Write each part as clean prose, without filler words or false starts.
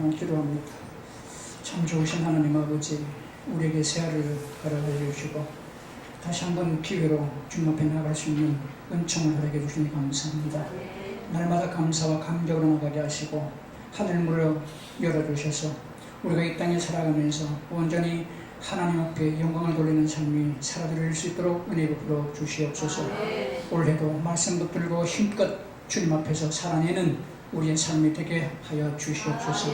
기도합니다. 참 좋으신 하나님 아버지, 우리에게 새하를 허락해 주시고 다시 한번 기회로 주님 앞에 나갈 수 있는 은총을 허락해 주시니 감사합니다. 날마다 감사와 감격으로 나가게 하시고 하늘문을 열어주셔서 우리가 이 땅에 살아가면서 온전히 하나님 앞에 영광을 돌리는 삶이 살아드릴 수 있도록 은혜 베풀어 주시옵소서. 올해도 말씀 붙들고 힘껏 주님 앞에서 살아내는 우리의 삶이 되게 하여 주시옵소서.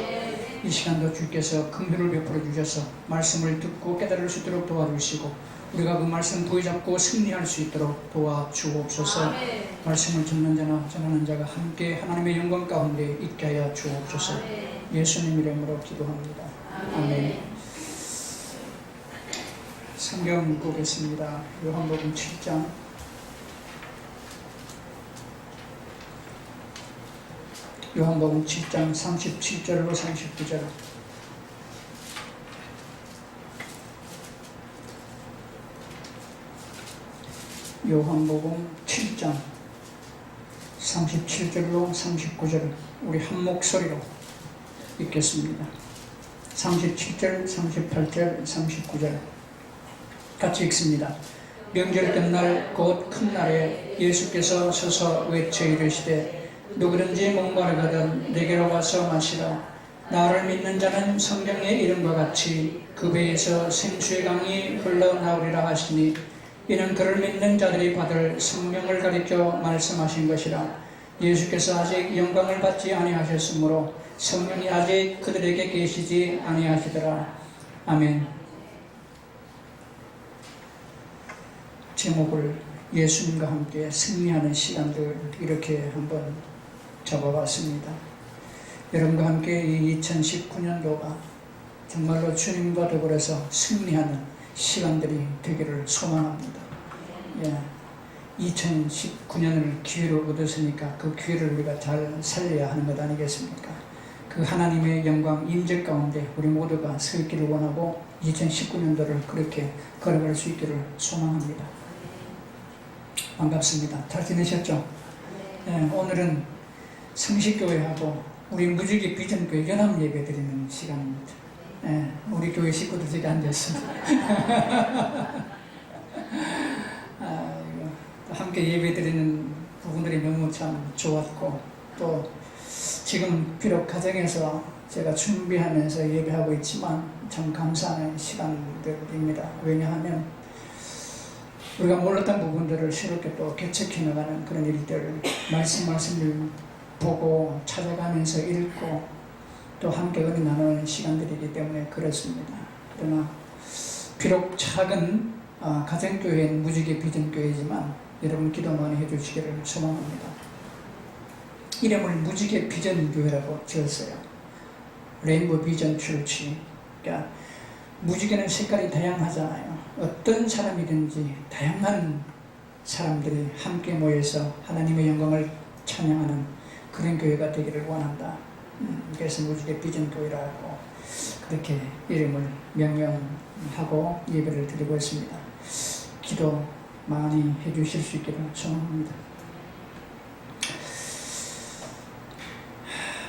이 시간도 주께서 긍휼을 베풀어 주셔서 말씀을 듣고 깨달을 수 있도록 도와주시고 우리가 그 말씀 부여잡고 승리할 수 있도록 도와주옵소서. 말씀을 듣는 자나 전하는 자가 함께 하나님의 영광 가운데 있게 하여 주옵소서. 예수님 이름으로 기도합니다. 아멘. 성경 보겠습니다. 요한복음 7장 요한복음 7장 37절로 39절. 요한복음 7장 37절로 39절 우리 한 목소리로 읽겠습니다. 37절, 38절, 39절 같이 읽습니다. 명절 끝날 곧 큰 날에 예수께서 서서 외쳐 이르시되 누구든지 목마르거든 내게로 와서 마시라. 나를 믿는 자는 성경의 이름과 같이 그 배에서 생수의 강이 흘러나오리라 하시니 이는 그를 믿는 자들이 받을 생명을 가리켜 말씀하신 것이라. 예수께서 아직 영광을 받지 아니하셨으므로 성령이 아직 그들에게 계시지 아니하시더라. 아멘. 제목을 예수님과 함께 승리하는 시간들 이렇게 한번 잡아봤습니다. 여러분과 함께 이 2019년도가 정말로 주님과 더불어서 승리하는 시간들이 되기를 소망합니다. 2019년을 기회로 얻었으니까 그 기회를 우리가 잘 살려야 하는 것 아니겠습니까? 그 하나님의 영광 임재 가운데 우리 모두가 서 있기를 원하고 2019년도를 그렇게 걸어갈 수 있기를 소망합니다. 반갑습니다. 잘 지내셨죠? 오늘은 성식교회하고 우리 무지개 비전교회 연합 예배 드리는 시간입니다. 우리 교회 식구들 저기 앉았습니다. 함께 예배 드리는 부분들이 너무 참 좋았고 또 지금 비록 가정에서 제가 준비하면서 예배하고 있지만 참 감사하는 시간들입니다. 왜냐하면 우리가 몰랐던 부분들을 새롭게 또 개척해 나가는 그런 일들, 말씀을 보고 찾아가면서 읽고 또 함께 은혜 나누는 시간들이기 때문에 그렇습니다. 그러나 비록 작은 가정교회인 무지개 비전교회지만 여러분 기도 많이 해주시기를 소망합니다. 이름을 무지개 비전교회라고 지었어요. 레인보우 비전 철치. 그러니까 무지개는 색깔이 다양하잖아요. 어떤 사람이든지 다양한 사람들이 함께 모여서 하나님의 영광을 찬양하는 그런 교회가 되기를 원한다. 그래서 무지개 비전교회라고 그렇게 이름을 명명하고 예배를 드리고 있습니다. 기도 많이 해주실 수 있기를 소망합니다.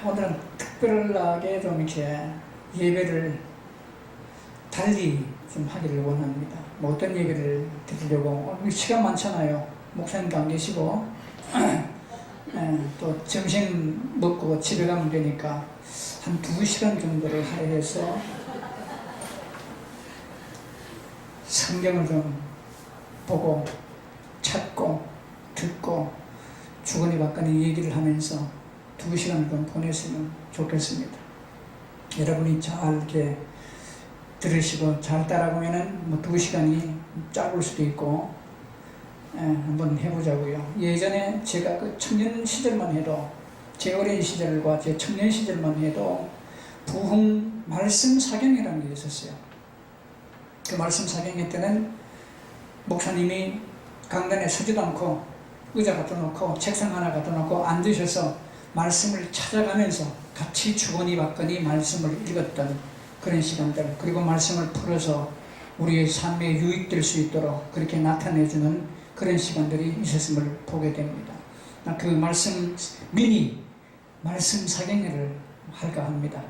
오늘은 특별하게 좀 이렇게 예배를 달리 좀 하기를 원합니다. 뭐 어떤 예배를 드리려고 시간 많잖아요. 목사님도 안 계시고 또 점심 먹고 집에 가면 되니까 한 2시간 정도를 할애해서 성경을 좀 보고 찾고 듣고 주거니 받거니 얘기를 하면서 2시간을 좀 보냈으면 좋겠습니다. 여러분이 잘 이렇게 들으시고 잘 따라보면은 뭐 2시간이 짧을 수도 있고 한번 해보자고요. 예전에 제가 그 청년 시절만 해도 제 어린 시절과 제 청년 시절만 해도 부흥 말씀 사경이라는 게 있었어요. 그 말씀 사경회 때는 목사님이 강단에 서지도 않고 의자 갖다 놓고 책상 하나 갖다 놓고 앉으셔서 말씀을 찾아가면서 같이 주거니 받거니 말씀을 읽었던 그런 시간들, 그리고 말씀을 풀어서 우리의 삶에 유익될 수 있도록 그렇게 나타내주는 그런 시간들이 있었음을 보게 됩니다. 그 말씀 미니 말씀 사경회를 할까 합니다.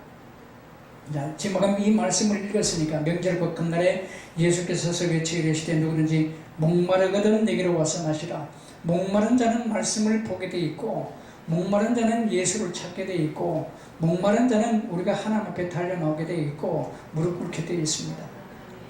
자, 지금 이 말씀을 읽었으니까 명절 끝날에 예수께서 서서 외치게 되시되 누구든지 목마르거든 내게로 와서 마시라. 목마른 자는 말씀을 보게 돼 있고, 목마른 자는 예수를 찾게 돼 있고, 목마른 자는 우리가 하나님 앞에 달려나오게 돼 있고 무릎 꿇게 돼 있습니다.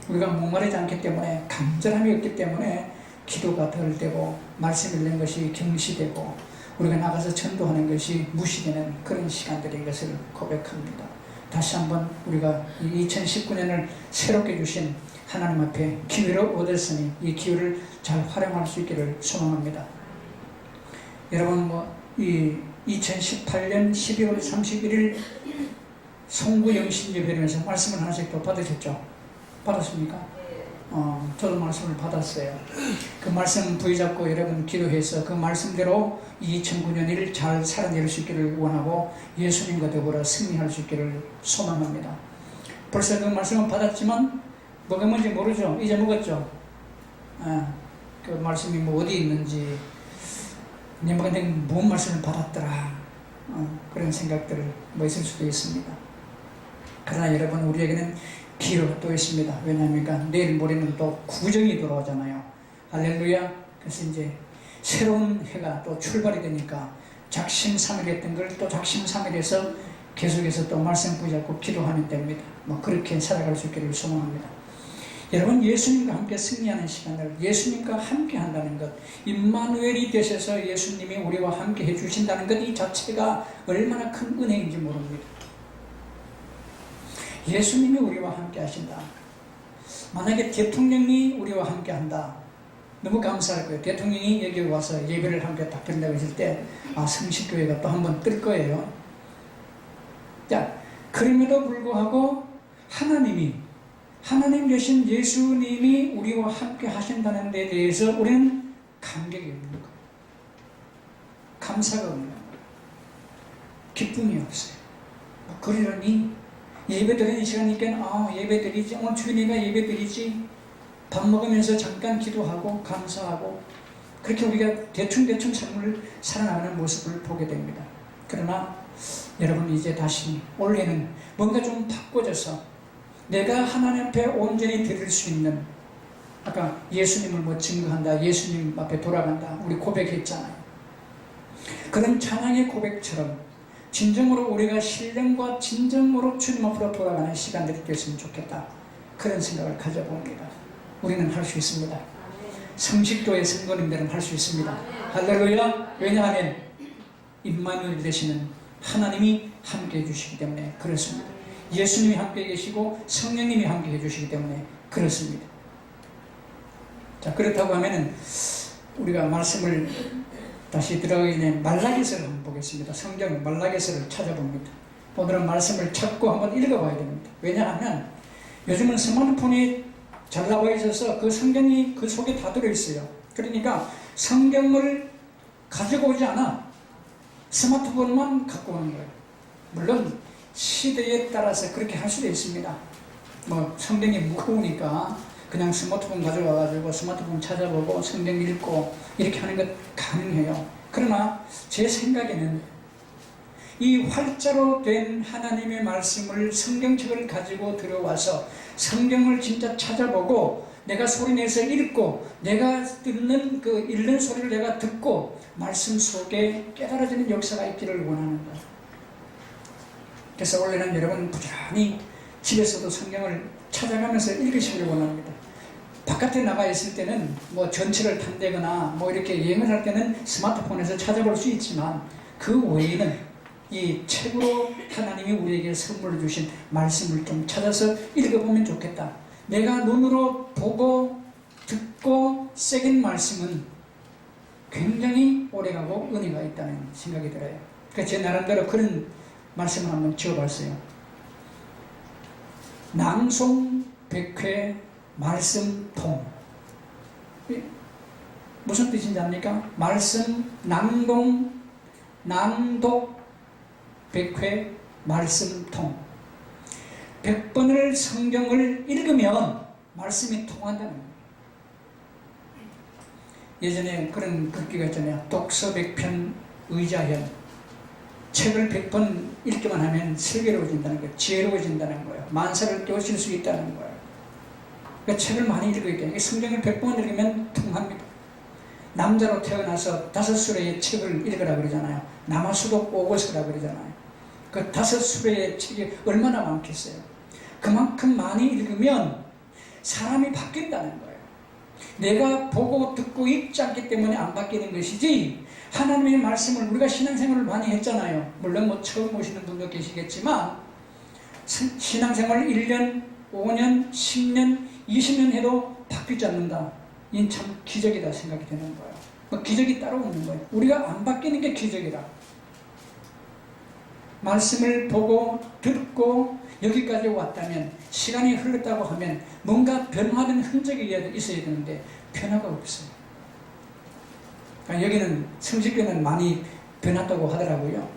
우리가 목마르지 않기 때문에, 간절함이 없기 때문에 기도가 덜 되고 말씀 읽는 것이 경시되고 우리가 나가서 전도하는 것이 무시되는 그런 시간들인 것을 고백합니다. 다시 한번 우리가 이 2019년을 새롭게 주신 하나님 앞에 기회를 얻었으니 이 기회를 잘 활용할 수 있기를 소망합니다. 여러분, 이 2018년 12월 31일 송구 영신예배에서 말씀을 하나씩 또 받으셨죠? 받았습니까? 저도 말씀을 받았어요. 그 말씀 부여잡고 여러분 기도해서 그 말씀대로 2009년을 잘 살아낼 수 있기를 원하고 예수님과 더불어 승리할 수 있기를 소망합니다. 벌써 그 말씀은 받았지만 뭐가 뭔지 모르죠? 잊어먹었죠? 그 말씀이 어디 있는지, 내가 뭔 말씀을 받았더라, 그런 생각들 있을 수도 있습니다. 그러나 여러분, 우리에게는 기회가 또 있습니다. 왜냐하면 내일 모레는 또 구정이 돌아오잖아요. 할렐루야. 그래서 이제 새로운 해가 또 출발이 되니까 작심삼일했던 걸 또 작심삼일해서 계속해서 또 말씀 붙잡고 기도하면 됩니다. 그렇게 살아갈 수 있기를 소망합니다. 여러분, 예수님과 함께 승리하는 시간을 예수님과 함께 한다는 것, 임마누엘이 되셔서 예수님이 우리와 함께 해주신다는 것, 이 자체가 얼마나 큰 은혜인지 모릅니다. 예수님이 우리와 함께 하신다. 만약에 대통령이 우리와 함께 한다, 너무 감사할 거예요. 대통령이 여기 와서 예배를 함께 딱 드린다고 했을 때, 성식교회가 또 한번 뜰 거예요. 자, 그럼에도 불구하고 하나님 되신 예수님이 우리와 함께 하신다는 데 대해서 우리는 감격이 없는 거예요. 감사가 없는 거예요. 기쁨이 없어요. 그러니 예배 드리는 시간이니까 예배 드리지, 오늘 주일이니까 예배 드리지, 밥 먹으면서 잠깐 기도하고 감사하고, 그렇게 우리가 대충 삶을 살아나가는 모습을 보게 됩니다. 그러나 여러분, 이제 다시 올해는 뭔가 좀 바꿔져서 내가 하나님 앞에 온전히 드릴 수 있는, 아까 예수님을 증거한다, 예수님 앞에 돌아간다, 우리 고백했잖아요. 그런 찬양의 고백처럼 진정으로 우리가 신령과 진정으로 주님 앞으로 돌아가는 시간들이 됐으면 좋겠다, 그런 생각을 가져봅니다. 우리는 할 수 있습니다. 성식도의 성도님들은 할 수 있습니다. 할렐루야. 왜냐하면 임마누엘 되시는 하나님이 함께 해주시기 때문에 그렇습니다. 예수님이 함께 계시고 성령님이 함께 해주시기 때문에 그렇습니다. 자, 그렇다고 하면은 우리가 말씀을 다시 들어가기 전에 말라기서를 한번 보겠습니다. 성경 말라기서를 찾아봅니다. 오늘은 말씀을 찾고 한번 읽어봐야 됩니다. 왜냐하면 요즘은 스마트폰이 잘 나와 있어서 그 성경이 그 속에 다 들어있어요. 그러니까 성경을 가지고 오지 않아. 스마트폰만 갖고 오는 거예요. 물론 시대에 따라서 그렇게 할 수도 있습니다. 성경이 무거우니까 그냥 스마트폰 가져와가지고 스마트폰 찾아보고 성경 읽고 이렇게 하는 것 가능해요. 그러나 제 생각에는 이 활자로 된 하나님의 말씀을, 성경책을 가지고 들어와서 성경을 진짜 찾아보고 내가 소리내서 읽고 내가 듣는 그 읽는 소리를 내가 듣고 말씀 속에 깨달아지는 역사가 있기를 원하는 거예요. 그래서 원래는 여러분 부지런히 집에서도 성경을 찾아가면서 읽으시기를 원합니다. 바깥에 나가 있을 때는 전철을 탄다거나 이렇게 여행을 할 때는 스마트폰에서 찾아볼 수 있지만 그 외에는 이 책으로 하나님이 우리에게 선물을 주신 말씀을 좀 찾아서 읽어보면 좋겠다. 내가 눈으로 보고 듣고 새긴 말씀은 굉장히 오래가고 은혜가 있다는 생각이 들어요. 그래서 제 나름대로 그런 말씀을 한번 지어봤어요. 낭송 백회 말씀통. 무슨 뜻인지 압니까? 말씀 낭독 백회 말씀통. 100번을 성경을 읽으면 말씀이 통한다는 거예요. 예전에 그런 글귀가 있잖아요. 독서 100편 의자현. 책을 100번 읽기만 하면 슬기로워진다는 거예요. 지혜로워진다는 거예요. 만사를 깨우칠 수 있다는 거예요. 그러니까 책을 많이 읽어야 돼요. 성경을 100번 읽으면 통합니다. 남자로 태어나서 5수레의 책을 읽으라 그러잖아요. 남아수도 꼬고서라 그러잖아요. 그 5수레의 책이 얼마나 많겠어요. 그만큼 많이 읽으면 사람이 바뀐다는 거예요. 내가 보고 듣고 읽지 않기 때문에 안 바뀌는 것이지, 하나님의 말씀을 우리가 신앙생활을 많이 했잖아요. 물론 뭐 처음 오시는 분도 계시겠지만 신앙생활을 1년, 5년, 10년, 20년 해도 바뀌지 않는다. 이건 참 기적이다 생각이 되는 거예요. 뭐 기적이 따로 없는 거예요. 우리가 안 바뀌는 게 기적이라. 말씀을 보고 듣고 여기까지 왔다면, 시간이 흘렀다고 하면 뭔가 변화된 흔적이 있어야 되는데 변화가 없어요. 그러니까 여기는 성식교는 많이 변했다고 하더라고요.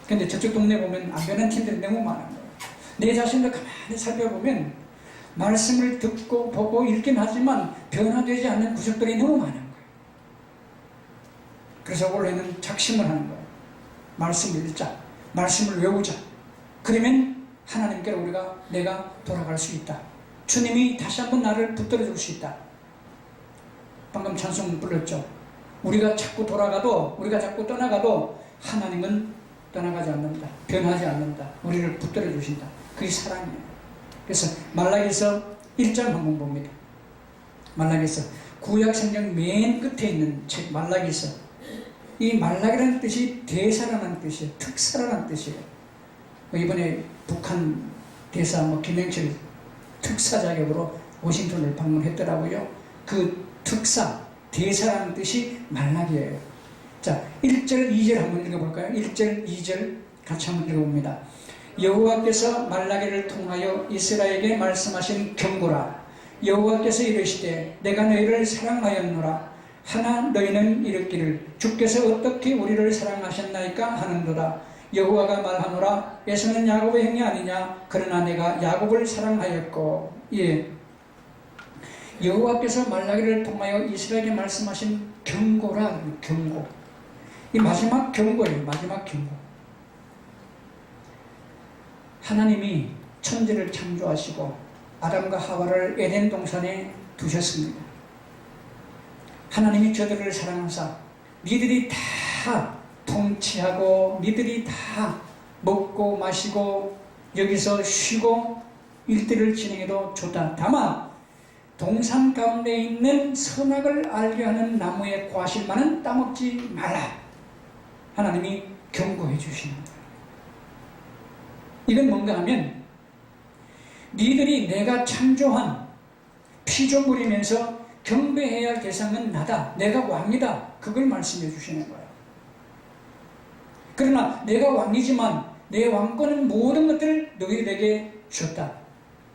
근데 저쪽 동네 보면 안 변한 팀들이 너무 많은 거예요. 내 자신도 가만히 살펴보면 말씀을 듣고 보고 읽긴 하지만 변화되지 않는 구석들이 너무 많은 거예요. 그래서 원래는 작심을 하는 거예요. 말씀을 읽자, 말씀을 외우자. 그러면 하나님께로 내가 돌아갈 수 있다. 주님이 다시 한번 나를 붙들어 줄 수 있다. 방금 찬송 불렀죠. 우리가 자꾸 돌아가도, 우리가 자꾸 떠나가도 하나님은 떠나가지 않는다. 변하지 않는다. 우리를 붙들어 주신다. 그게 사랑이에요. 그래서 말라기서 1장 한번 봅니다. 말라기서 구약 성경 맨 끝에 있는 책 말라기서. 이 말라기라는 뜻이 대사라는 뜻이에요. 특사라는 뜻이에요. 이번에 북한 대사 김영철 특사 자격으로 워싱턴을 방문했더라고요. 그 특사, 대사라는 뜻이 말라기예요. 자, 1절, 2절 한번 읽어볼까요? 1절, 2절 같이 한번 읽어봅니다. 여호와께서 말라기를 통하여 이스라엘에게 말씀하신 경고라. 여호와께서 이르시되 내가 너희를 사랑하였노라. 하나 너희는 이르기를 주께서 어떻게 우리를 사랑하셨나이까 하는도다. 여호와가 말하노라. 에서는 야곱의 형이 아니냐. 그러나 내가 야곱을 사랑하였고. 예. 여호와께서 말라기를 통하여 이스라엘에게 말씀하신 경고라. 경고. 이 마지막 경고예요. 마지막 경고. 하나님이 천지를 창조하시고 아담과 하와를 에덴 동산에 두셨습니다. 하나님이 저들을 사랑하사 니들이 다 통치하고 니들이 다 먹고 마시고 여기서 쉬고 일들을 진행해도 좋다. 다만 동산 가운데 있는 선악을 알게 하는 나무의 과실만은 따먹지 말라. 하나님이 경고해 주시는 거예요. 이건 뭔가 하면 니들이 내가 창조한 피조물이면서 경배해야 할 대상은 나다. 내가 왕이다. 그걸 말씀해 주시는 거예요. 그러나 내가 왕이지만 내 왕권은 모든 것들을 너희들에게 줬다.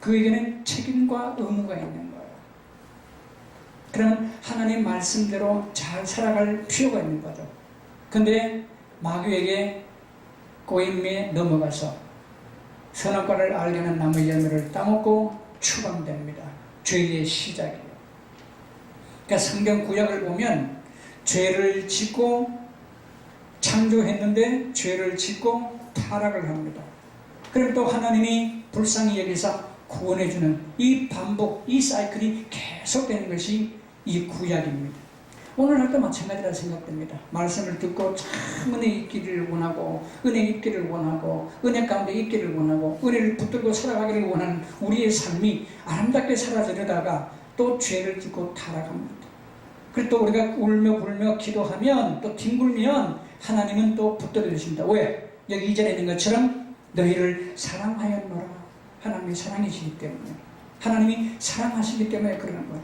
그에게는 책임과 의무가 있는 거예요. 그러면 하나님 말씀대로 잘 살아갈 필요가 있는 거죠. 근데 마귀에게 꼬임에 넘어가서 선악과를 알게 하는 나무의 열매를 따먹고 추방됩니다. 죄의 시작이에요. 그러니까 성경 구약을 보면 죄를 짓고 창조했는데 죄를 짓고 타락을 합니다. 그럼 또 하나님이 불쌍히 여기사 구원해주는 이 반복, 이 사이클이 계속되는 것이 이 구약입니다. 오늘 날도 마찬가지라 생각됩니다. 말씀을 듣고 참 은혜 있기를 원하고 은혜 있기를 원하고 은혜 가운데 있기를 원하고 은혜를 붙들고 살아가기를 원하는 우리의 삶이 아름답게 사라지려다가 또 죄를 짓고 타락합니다. 그리고 또 우리가 울며 불며 기도하면 또 뒹굴면 하나님은 또 붙들어 주십니다. 왜? 여기 2절에 있는 것처럼 너희를 사랑하였노라. 하나님이 사랑이시기 때문에, 하나님이 사랑하시기 때문에 그러는 거예요.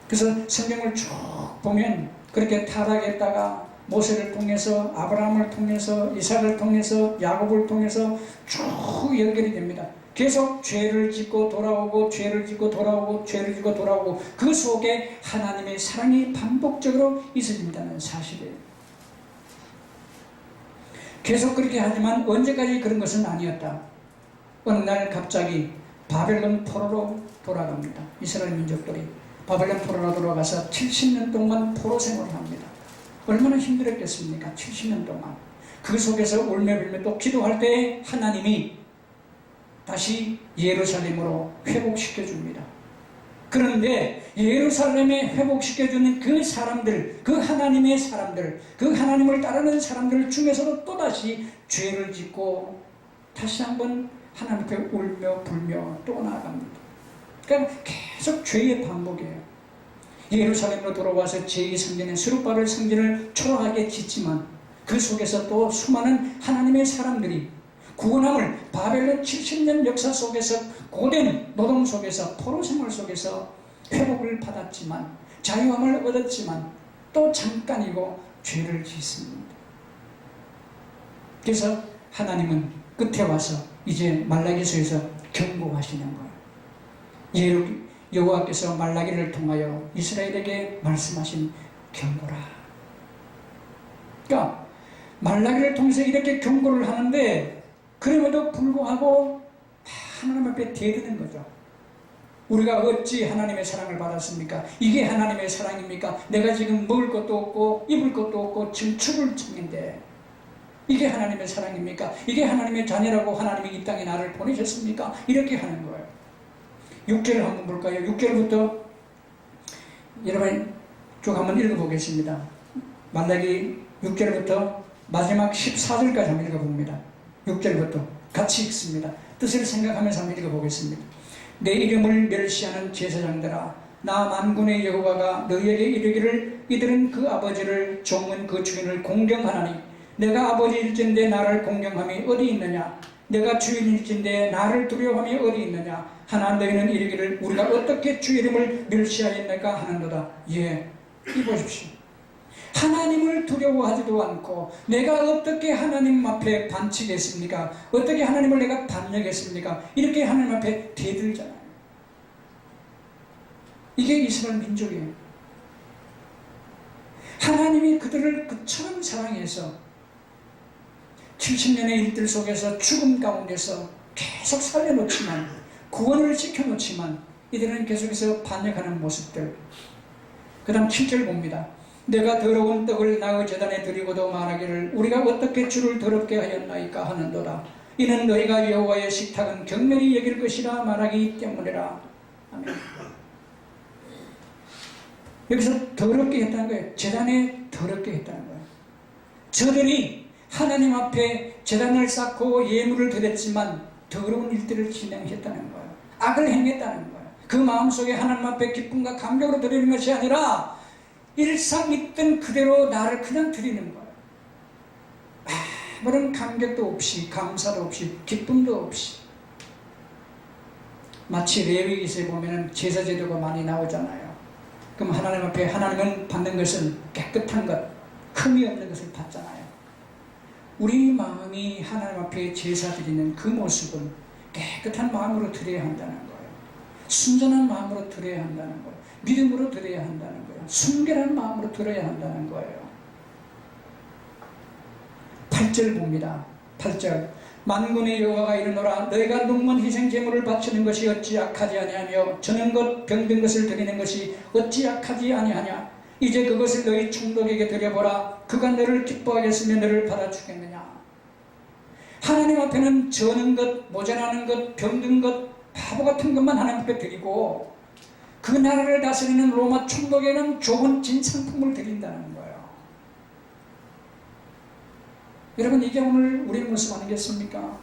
그래서 성경을 쭉 보면 그렇게 타락했다가 모세를 통해서 아브라함을 통해서 이삭을 통해서 야곱을 통해서 쭉 연결이 됩니다. 계속 죄를 짓고 돌아오고 죄를 짓고 돌아오고 죄를 짓고 돌아오고 그 속에 하나님의 사랑이 반복적으로 있어진다는 사실이에요. 계속 그렇게 하지만 언제까지 그런 것은 아니었다. 어느 날 갑자기 바벨론 포로로 돌아갑니다. 이스라엘 민족들이 바벨론 포로로 돌아가서 70년 동안 포로 생활을 합니다. 얼마나 힘들었겠습니까? 70년 동안. 그 속에서 울며불며 또 기도할 때 하나님이 다시 예루살렘으로 회복시켜 줍니다. 그런데 예루살렘에 회복시켜주는 그 사람들, 그 하나님의 사람들, 그 하나님을 따르는 사람들 중에서도 또다시 죄를 짓고 다시 한번 하나님께 울며 불며 또 나아갑니다. 그러니까 계속 죄의 반복이에요. 예루살렘으로 돌아와서 제2성전인 스룹바벨 성전을 초라하게 짓지만 그 속에서 또 수많은 하나님의 사람들이 구원함을 바벨론 70년 역사 속에서 고된 노동 속에서 포로 생활 속에서 회복을 받았지만 자유함을 얻었지만 또 잠깐이고 죄를 짓습니다. 그래서 하나님은 끝에 와서 이제 말라기서에서 경고하시는 거예요. 여호와께서 말라기를 통하여 이스라엘에게 말씀하신 경고라. 그러니까 말라기를 통해서 이렇게 경고를 하는데 그럼에도 불구하고 하나님 앞에 대드는 거죠. 우리가 어찌 하나님의 사랑을 받았습니까? 이게 하나님의 사랑입니까? 내가 지금 먹을 것도 없고 입을 것도 없고 지금 죽을 중인데 이게 하나님의 사랑입니까? 이게 하나님의 자녀라고 하나님이 이 땅에 나를 보내셨습니까? 이렇게 하는 거예요. 6절을 한번 볼까요? 6절부터 여러분 쭉 한번 읽어보겠습니다. 말라기 6절부터 마지막 14절까지 한번 읽어봅니다. 6절부터 같이 읽습니다. 뜻을 생각하면서 한번 읽어보겠습니다. 내 이름을 멸시하는 제사장들아, 나 만군의 여호와가 너희에게 이르기를 이들은 그 아버지를 종은 그 주인을 공경하나니 내가 아버지일진데 나를 공경함이 어디 있느냐? 내가 주인일진데 나를 두려워함이 어디 있느냐? 하나 너희는 이르기를 우리가 어떻게 주 이름을 멸시하였나가 하는도다. 예, 이 보십시오. 하나님을 두려워하지도 않고 내가 어떻게 하나님 앞에 반치겠습니까? 어떻게 하나님을 내가 반역했습니까? 이렇게 하나님 앞에 대들잖아요. 이게 이스라엘 민족이에요. 하나님이 그들을 그처럼 사랑해서 70년의 일들 속에서 죽음 가운데서 계속 살려놓지만 구원을 지켜놓지만 이들은 계속해서 반역하는 모습들. 그 다음 7절 봅니다. 내가 더러운 떡을 나의 제단에 드리고도 말하기를 우리가 어떻게 주를 더럽게 하였나이까 하는도다. 이는 너희가 여호와의 식탁은 경멸히 여길 것이라 말하기 때문이라. 아멘. 여기서 더럽게 했다는 거예요. 제단에 더럽게 했다는 거예요. 저들이 하나님 앞에 제단을 쌓고 예물을 드렸지만 더러운 일들을 진행했다는 거예요. 악을 행했다는 거예요. 그 마음속에 하나님 앞에 기쁨과 감격으로 드리는 것이 아니라 일상 있던 그대로 나를 그냥 드리는 거예요. 아무런 감격도 없이 감사도 없이 기쁨도 없이. 마치 레위기서에 보면 제사 제도가 많이 나오잖아요. 그럼 하나님 앞에 하나님은 받는 것은 깨끗한 것, 흠이 없는 것을 받잖아요. 우리 마음이 하나님 앞에 제사 드리는 그 모습은 깨끗한 마음으로 드려야 한다는 거예요. 순전한 마음으로 드려야 한다는 거예요. 믿음으로 드려야 한다는 거예요. 순결한 마음으로 드려야 한다는 거예요. 8절 봅니다. 8절 만군의 여호와가 이르노라 너희가 눈먼 희생 제물을 바치는 것이 어찌 악하지 아니하며 저는 것 병든 것을 드리는 것이 어찌 악하지 아니하냐. 이제 그것을 너희 총독에게 드려보라. 그가 너를 기뻐하겠으며 너를 받아주겠느냐. 하나님 앞에는 저는 것, 모자라는 것, 병든 것, 바보 같은 것만 하나님 앞에 드리고 그 나라를 다스리는 로마 총독에는 좋은 진상품을 드린다는 거예요. 여러분 이게 오늘 우리의 모습 아니겠습니까?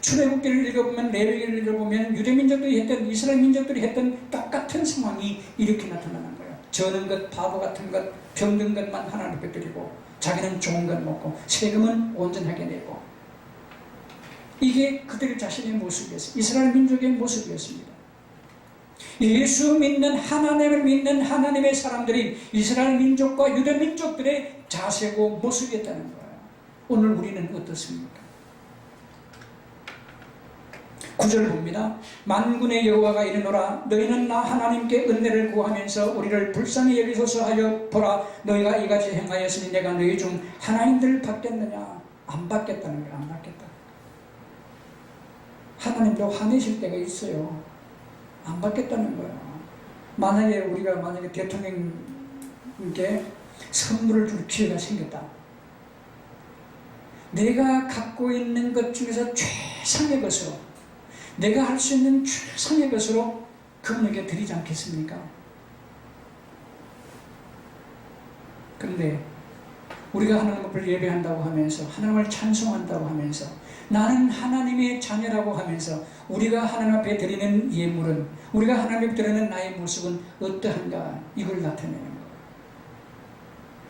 출애굽기를 읽어보면 레위기를 읽어보면 유대민족들이 했던 이스라엘 민족들이 했던 똑같은 상황이 이렇게 나타나는 거예요. 저는 것, 바보 같은 것, 병든 것만 하나님 앞에 드리고 자기는 좋은 것 먹고 세금은 온전하게 내고 이게 그들 자신의 모습이었어요. 이스라엘 민족의 모습이었습니다. 예수 믿는 하나님을 믿는 하나님의 사람들이 이스라엘 민족과 유대 민족들의 자세고 모습이었다는 거예요. 오늘 우리는 어떻습니까? 9절 봅니다. 만군의 여호와가 이르노라 너희는 나 하나님께 은혜를 구하면서 우리를 불쌍히 여기소서 하여 보라. 너희가 이같이 행하였으니 내가 너희 중 하나님들 받겠느냐. 안 받겠다는 거예요. 안 받겠다. 하나님도 화내실 때가 있어요. 안 받겠다는 거예요. 만약에 우리가 대통령께 선물을 줄 기회가 생겼다. 내가 갖고 있는 것 중에서 최상의 것으로, 내가 할 수 있는 최상의 것으로 그분에게 드리지 않겠습니까? 그런데 우리가 하나님 앞을 예배한다고 하면서, 하나님을 찬송한다고 하면서, 나는 하나님의 자녀라고 하면서 우리가 하나님 앞에 드리는 예물은, 우리가 하나님 앞에 드리는 나의 모습은 어떠한가, 이걸 나타내는 거예요.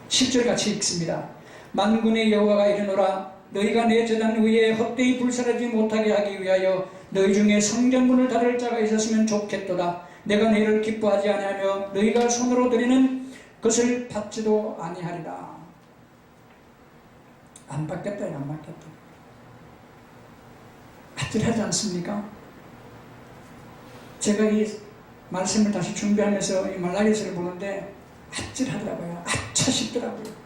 10절 같이 읽습니다. 만군의 여호와가 이르노라, 너희가 내 제단 위에 헛되이 불사르지 못하게 하기 위하여 너희 중에 성전문을 닫을 자가 있었으면 좋겠도다. 내가 너희를 기뻐하지 아니하며 너희가 손으로 드리는 것을 받지도 아니하리라. 안 받겠다, 안 받겠다. 아찔하지 않습니까? 제가 이 말씀을 다시 준비하면서 이 말라기서를 보는데 아찔하더라고요. 아차 싶더라고요.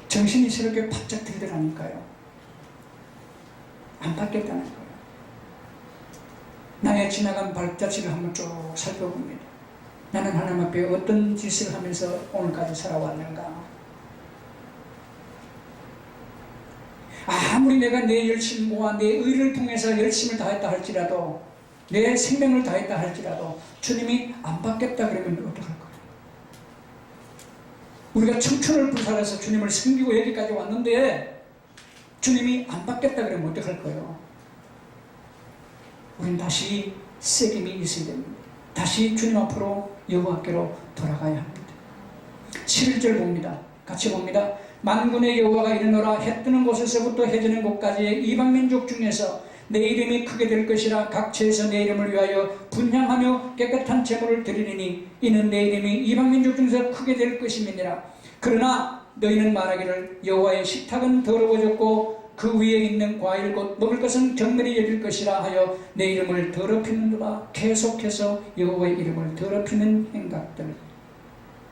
정신이 새롭게 바짝 들더라니까요. 안 받겠다는 거예요. 나의 지나간 발자취를 한번 쭉 살펴봅니다. 나는 하나님 앞에 어떤 짓을 하면서 오늘까지 살아왔는가? 아무리 내가 내 열심과 내 의를 통해서 열심을 다했다 할지라도, 내 생명을 다했다 할지라도 주님이 안 받겠다 그러면 어떡할 거예요? 우리가 청춘을 불살해서 주님을 섬기고 여기까지 왔는데 주님이 안 받겠다 그러면 어떡할 거예요? 우리는 다시 새김이 있어야 됩니다. 다시 주님 앞으로 여호와께로 돌아가야 합니다. 11절 봅니다. 같이 봅니다. 만군의 여호와가 이르노라, 해 뜨는 곳에서부터 해 지는 곳까지의 이방민족 중에서 내 이름이 크게 될 것이라. 각처에서 내 이름을 위하여 분향하며 깨끗한 제물을 드리리니 이는 내 이름이 이방민족 중에서 크게 될 것임이니라. 그러나 너희는 말하기를 여호와의 식탁은 더러워졌고 그 위에 있는 과일 곧 먹을 것은 경멸이 여길 것이라 하여 내 이름을 더럽히는도다. 계속해서 여호와의 이름을 더럽히는 행각들,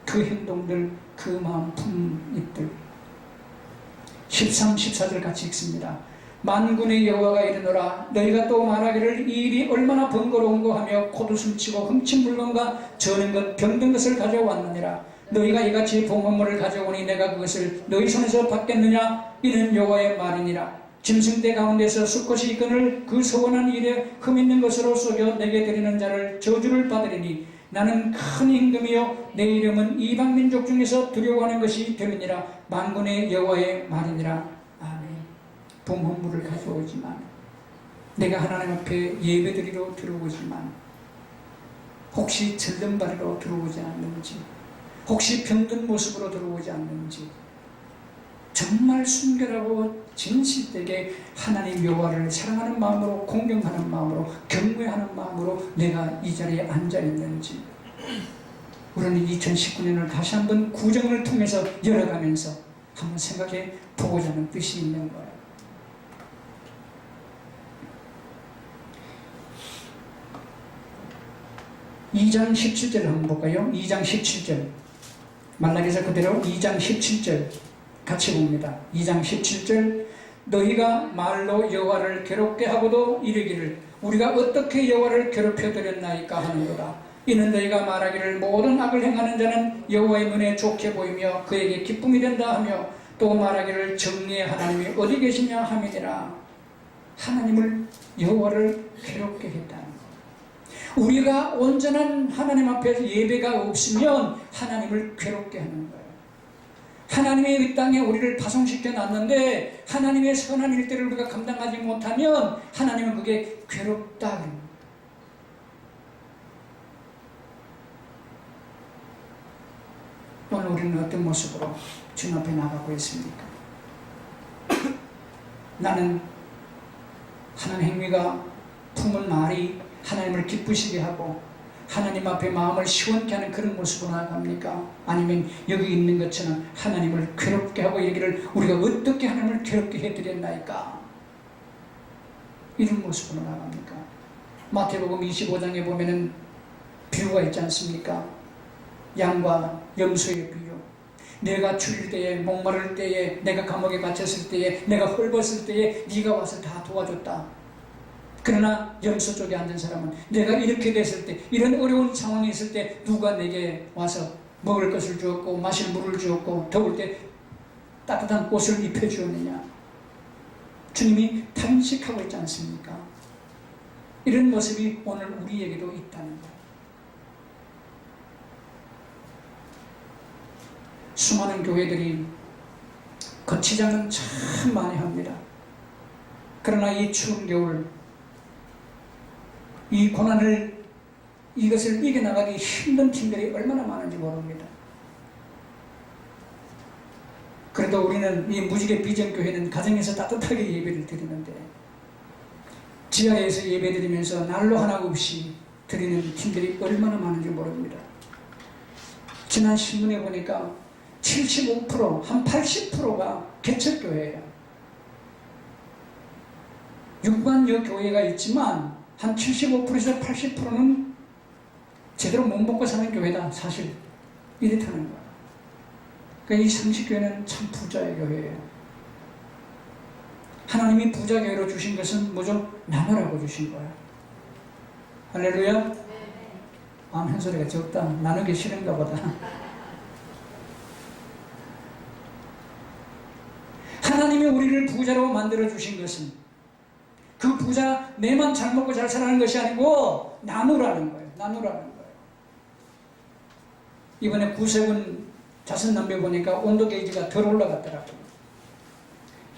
그 행동들, 그 마음 품입들. 13, 14절 같이 읽습니다. 만군의 여호와가 이르노라, 너희가 또 말하기를 이 일이 얼마나 번거로운고 하며 코웃음치고 훔친 물건과 저는 것 병든 것을 가져왔느니라. 너희가 이같이 봉헌물을 가져오니 내가 그것을 너희 손에서 받겠느냐? 이는 여호와의 말이니라. 짐승대 가운데서 수컷이 이끈을 그 서원한 일에 흠있는 것으로 속여 내게 드리는 자를 저주를 받으리니 나는 큰 임금이요 내 이름은 이방민족 중에서 두려워하는 것이 되느니라. 만군의 여호와의 말이니라. 아멘. 봉헌물을 가져오지만, 내가 하나님 앞에 예배드리러 들어오지만 혹시 절름발이로 들어오지 않는지, 혹시 병든 모습으로 들어오지 않는지, 정말 순결하고 진실되게 하나님 여호와를 사랑하는 마음으로, 공경하는 마음으로, 경외하는 마음으로 내가 이 자리에 앉아있는지, 우리는 2019년을 다시 한번 구정을 통해서 열어가면서 한번 생각해 보고자 하는 뜻이 있는 거예요. (2장 17절) 한번 볼까요? 2장 17절, 말라기서 그대로 2장 17절 같이 봅니다. 2장 17절, 너희가 말로 여호와를 괴롭게 하고도 이르기를 우리가 어떻게 여호와를 괴롭혀드렸나이까 하는도다. 이는 너희가 말하기를 모든 악을 행하는 자는 여호와의 눈에 좋게 보이며 그에게 기쁨이 된다 하며, 또 말하기를 정리의 하나님이 어디 계시냐 함이니라. 하나님을, 여호와를 괴롭게 했다는 것. 우리가 온전한 하나님 앞에서 예배가 없으면 하나님을 괴롭게 하는 거예요. 하나님의 이 땅에 우리를 파송시켜 놨는데 하나님의 선한 일들을 우리가 감당하지 못하면 하나님은 그게 괴롭다. 오늘 우리는 어떤 모습으로 주님 앞에 나가고 있습니까? 나는 하는 행위가, 품은 말이 하나님을 기쁘시게 하고 하나님 앞에 마음을 시원케 하는 그런 모습으로 나아갑니까? 아니면 여기 있는 것처럼 하나님을 괴롭게 하고 얘기를 우리가 어떻게 하나님을 괴롭게 해드렸나이까? 이런 모습으로 나갑니까? 마태복음 25장에 보면은 비유가 있지 않습니까? 양과 염소의 비유. 내가 줄일 때에, 목마를 때에, 내가 감옥에 갇혔을 때에, 내가 헐벗을 때에 네가 와서 다 도와줬다. 그러나 염소 쪽에 앉은 사람은 내가 이렇게 됐을 때, 이런 어려운 상황이 있을 때 누가 내게 와서 먹을 것을 주었고 마실 물을 주었고 더울 때 따뜻한 옷을 입혀주었느냐? 주님이 탄식하고 있지 않습니까? 이런 모습이 오늘 우리에게도 있다는 거예요. 수많은 교회들이 거치장은 참 많이 합니다. 그러나 이 추운 겨울, 이 고난을, 이것을 이겨나가기 힘든 팀들이 얼마나 많은지 모릅니다. 그래도 우리는 이 무지개 비전교회는 가정에서 따뜻하게 예배를 드리는데, 지하에서 예배 드리면서 난로 하나 없이 드리는 팀들이 얼마나 많은지 모릅니다. 지난 신문에 보니까 75%, 한 80%가 개척교회예요. 6만여 교회가 있지만 한 75%에서 80%는 제대로 못 먹고 사는 교회다. 사실 이렇다는 거예요. 그러니까 이 성식교회는 참 부자의 교회예요. 하나님이 부자 교회로 주신 것은 뭐죠? 나누라고 주신 거예요. 할렐루야. 아멘 소리가 적다. 나누기 싫은가 보다. 하나님이 우리를 부자로 만들어 주신 것은 그 부자 내만 잘 먹고 잘 살아가는 것이 아니고 나누라는 거예요. 나누라는 거예요. 이번에 구세군 자선남배 보니까 온도 게이지가 덜 올라갔더라고요.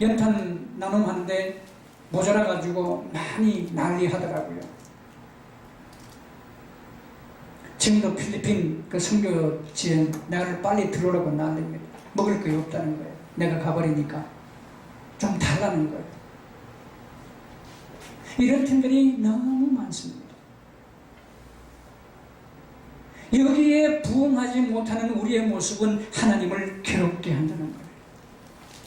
연탄 나눔하는데 모자라가지고 많이 난리하더라고요. 지금도 필리핀 그 선교지에 나를 빨리 들어오라고 난립니다. 먹을 게 없다는 거예요. 내가 가버리니까 좀 달라는 거예요. 이런 팀들이 너무 많습니다. 여기에 부응하지 못하는 우리의 모습은 하나님을 괴롭게 한다는 거예요.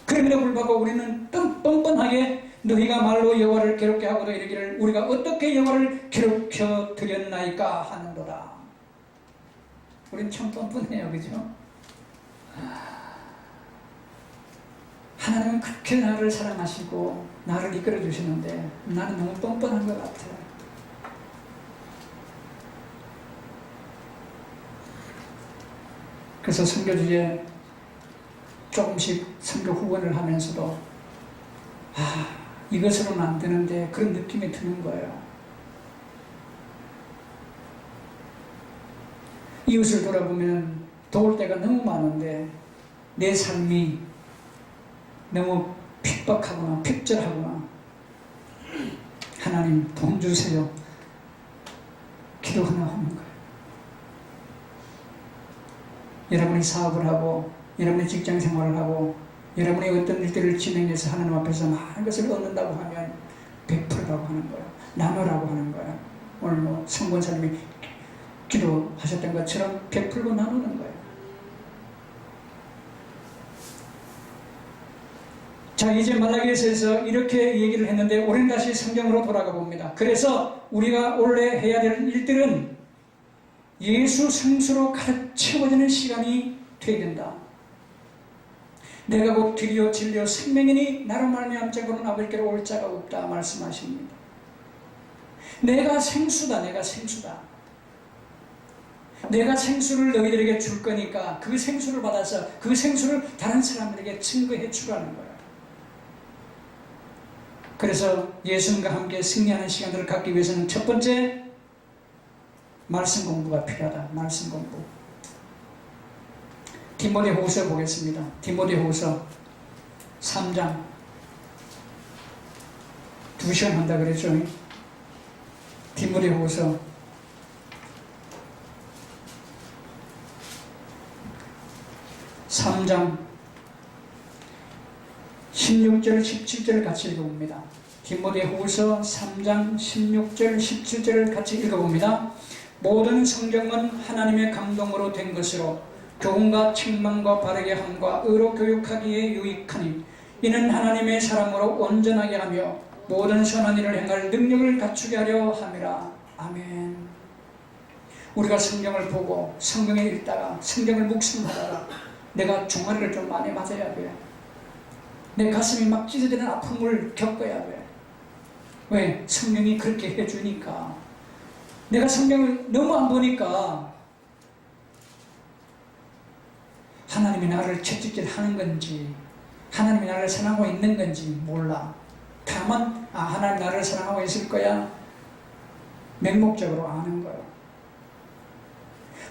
그럼에도 불구하고 우리는 뻔뻔하게 너희가 말로 여호와를 괴롭게 하고도 이르기를 우리가 어떻게 여호와를 괴롭혀 드렸나이까 하는도다. 우린 참 뻔뻔해요. 그죠? 하나님은 그렇게 나를 사랑하시고 나를 이끌어 주시는데 나는 너무 뻔뻔한 것 같아요. 그래서 선교 주제 조금씩 선교 후원을 하면서도 이것으로는 안 되는데 그런 느낌이 드는 거예요. 이웃을 돌아보면 도울 때가 너무 많은데 내 삶이 너무 핍박하거나 핍절하거나 하나님 돈 주세요 기도 하나 하는 거예요. 여러분이 사업을 하고 여러분의 직장 생활을 하고 여러분의 어떤 일들을 진행해서 하나님 앞에서 많은 것을 얻는다고 하면 베풀으라고 하는 거예요. 나누라고 하는 거예요. 오늘 뭐 성권사님이 기도하셨던 것처럼 베풀고 나누는 거예요. 자, 이제 말라기에서 이렇게 얘기를 했는데 우리는 다시 성경으로 돌아가 봅니다. 그래서 우리가 원래 해야 될 일들은 예수 성수로 가르쳐보는 시간이 되어야 된다. 내가 곧 길이요 진리요 생명이니 나로 말미암아 자고는 아버지께로 올 자가 없다 말씀하십니다. 내가 생수다. 내가 생수다. 내가 생수를 너희들에게 줄 거니까 그 생수를 받아서 그 생수를 다른 사람들에게 증거해 주라는 거예요. 그래서 예수님과 함께 승리하는 시간들을 갖기 위해서는 첫 번째 말씀 공부가 필요하다. 말씀 공부. 디모데후서 보겠습니다. 디모데후서 3장 2시간 한다 그랬죠? 디모데후서 3장 16절 17절 같이 읽어봅니다. 디모데후서 3장 16절 17절을 같이 읽어봅니다. 모든 성경은 하나님의 감동으로 된 것으로 교훈과 책망과 바르게 함과 의로 교육하기에 유익하니 이는 하나님의 사람으로 온전하게 하며 모든 선한 일을 행할 능력을 갖추게 하려 함이라. 아멘. 우리가 성경을 보고 성경에 읽다가 성경을 묵상하다가 내가 종아리를 좀 많이 맞아야 돼. 내 가슴이 막 찢어지는 아픔을 겪어야 돼. 왜? 성경이 그렇게 해주니까. 내가 성경을 너무 안 보니까 하나님이 나를 채찍질 하는 건지 하나님이 나를 사랑하고 있는 건지 몰라. 다만 하나님 나를 사랑하고 있을 거야. 맹목적으로 아는 거야.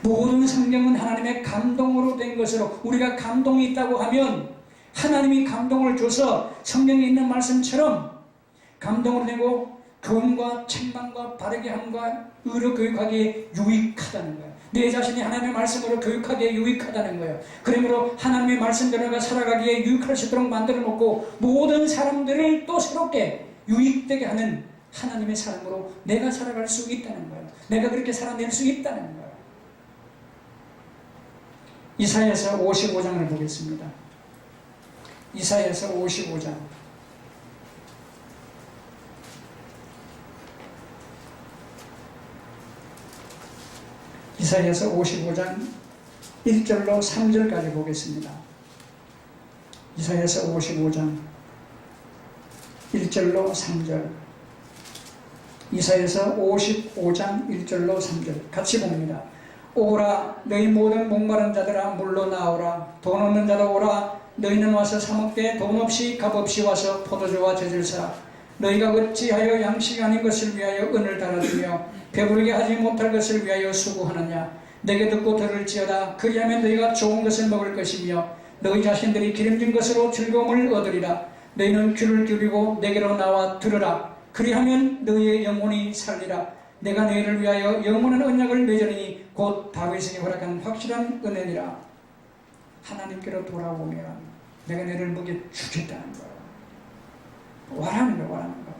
모든 성경은 하나님의 감동으로 된 것으로, 우리가 감동이 있다고 하면 하나님이 감동을 줘서 성경에 있는 말씀처럼 감동을 내고 교훈과 책망과 바르게 함과 의로 교육하기에 유익하다는 거예요. 내 자신이 하나님의 말씀으로 교육하기에 유익하다는 거예요. 그러므로 하나님의 말씀대로 살아가기에 유익할 수 있도록 만들어 놓고 모든 사람들을 또 새롭게 유익되게 하는 하나님의 사람으로 내가 살아갈 수 있다는 거예요. 내가 그렇게 살아낼 수 있다는 거예요. 이사야서 55장을 보겠습니다. 이사야서 55장. 이사야서 55장 1절로 3절까지 보겠습니다. 이사야서 55장 1절로 3절. 이사야서 55장 1절로 3절 같이 봅니다. 오라 너희 모든 목마른 자들아 물러 나오라. 돈 없는 자도 오라. 너희는 와서 사 먹되 돈 없이 값 없이 와서 포도주와 젖을 사라. 너희가 어찌하여 양식 아닌 것을 위하여 은을 달아주며 배부르게 하지 못할 것을 위하여 수고하느냐. 내게 듣고 들을지어다. 그리하면 너희가 좋은 것을 먹을 것이며 너희 자신들이 기름진 것으로 즐거움을 얻으리라. 너희는 귀를 기울이고 내게로 나와 들으라. 그리하면 너희의 영혼이 살리라. 내가 너희를 위하여 영원한 언약을 맺으리니 곧 다윗에게 허락한 확실한 은혜니라. 하나님께로 돌아오면 내가 너희를 먹여주겠다는 거예요. 와라는 거예요. 와라는 거예요.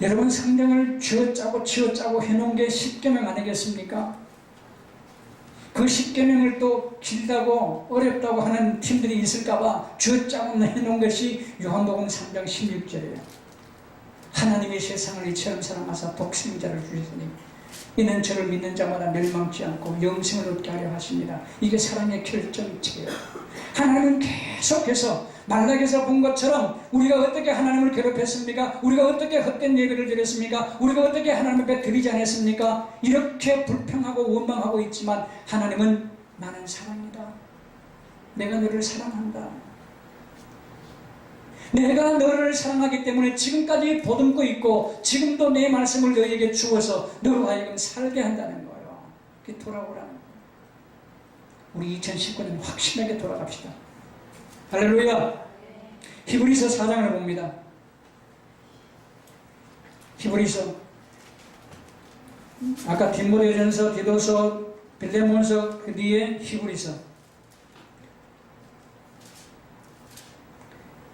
여러분, 성경을 쥐어짜고 해놓은 게 십계명 아니겠습니까? 그 십계명을 또 길다고 어렵다고 하는 팀들이 있을까봐 쥐어짜고 해놓은 것이 요한복음 3장 16절이에요. 하나님이 세상을 이처럼 사랑하사 독생자를 주셨으니 이는 저를 믿는 자마다 멸망치 않고 영생을 얻게 하려 하십니다. 이게 사랑의 결정체예요. 하나님은 계속해서 말락에서 본 것처럼 우리가 어떻게 하나님을 괴롭혔습니까? 우리가 어떻게 헛된 예배를 드렸습니까? 우리가 어떻게 하나님 앞에 드리지 않았습니까? 이렇게 불평하고 원망하고 있지만 하나님은 나는 사랑이다. 내가 너를 사랑한다. 내가 너를 사랑하기 때문에 지금까지 보듬고 있고 지금도 내 말씀을 너에게 주어서 너로 하여금 살게 한다는 거예요. 그게 돌아오라는 거예요. 우리 2019년 확실하게 돌아갑시다. 할렐루야. 히브리서 4장을 봅니다. 히브리서, 아까 디모데전서, 디도서, 빌레몬서, 그 뒤에 히브리서.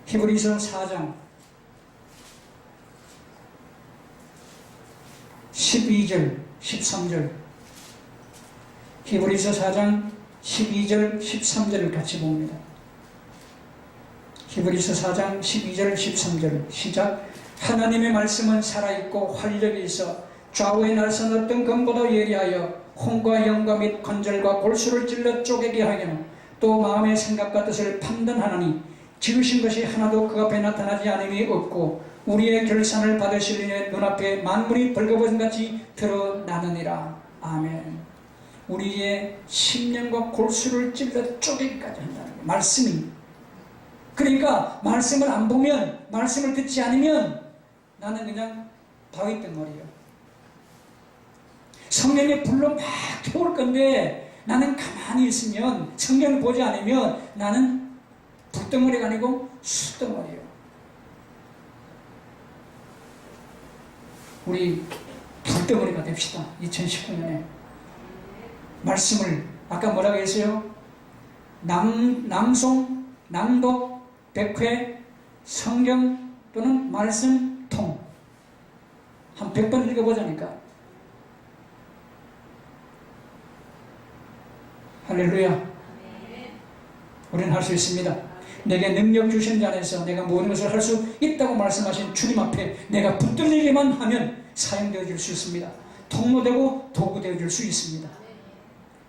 히브리서 4장 12절 13절. 히브리서 4장 12절 13절을 같이 봅니다. 히브리서 4장 12절 13절 시작. 하나님의 말씀은 살아있고 활력이 있어 좌우의 날선 어떤 검보다 예리하여 혼과 영과 및 관절과 골수를 찔러 쪼개게 하며 또 마음의 생각과 뜻을 판단하나니 지으신 것이 하나도 그 앞에 나타나지 않음이 없고 우리의 결산을 받으실 이의 눈앞에 만물이 벌거벗은같이 드러나느니라. 아멘. 우리의 심령과 골수를 찔러 쪼개기까지 한다는 거예요. 말씀이. 그러니까 말씀을 안 보면, 말씀을 듣지 않으면 나는 그냥 바위 덩어리예요. 성령의 불로 막 태울 건데 나는 가만히 있으면, 성경을 보지 않으면 나는 불덩어리가 아니고 숯덩어리예요. 우리 불덩어리가 됩시다. 2019년에 말씀을, 아까 뭐라고 했어요? 낭송, 낭독, 백회, 성경 또는 말씀통 한 100번 읽어보자니까. 할렐루야. 우리는 할 수 있습니다. 내게 능력 주신 자 안에서 내가 모든 것을 할 수 있다고 말씀하신 주님 앞에 내가 붙들리기만 하면 사용되어 줄 수 있습니다. 통로되고 도구되어 줄 수 있습니다.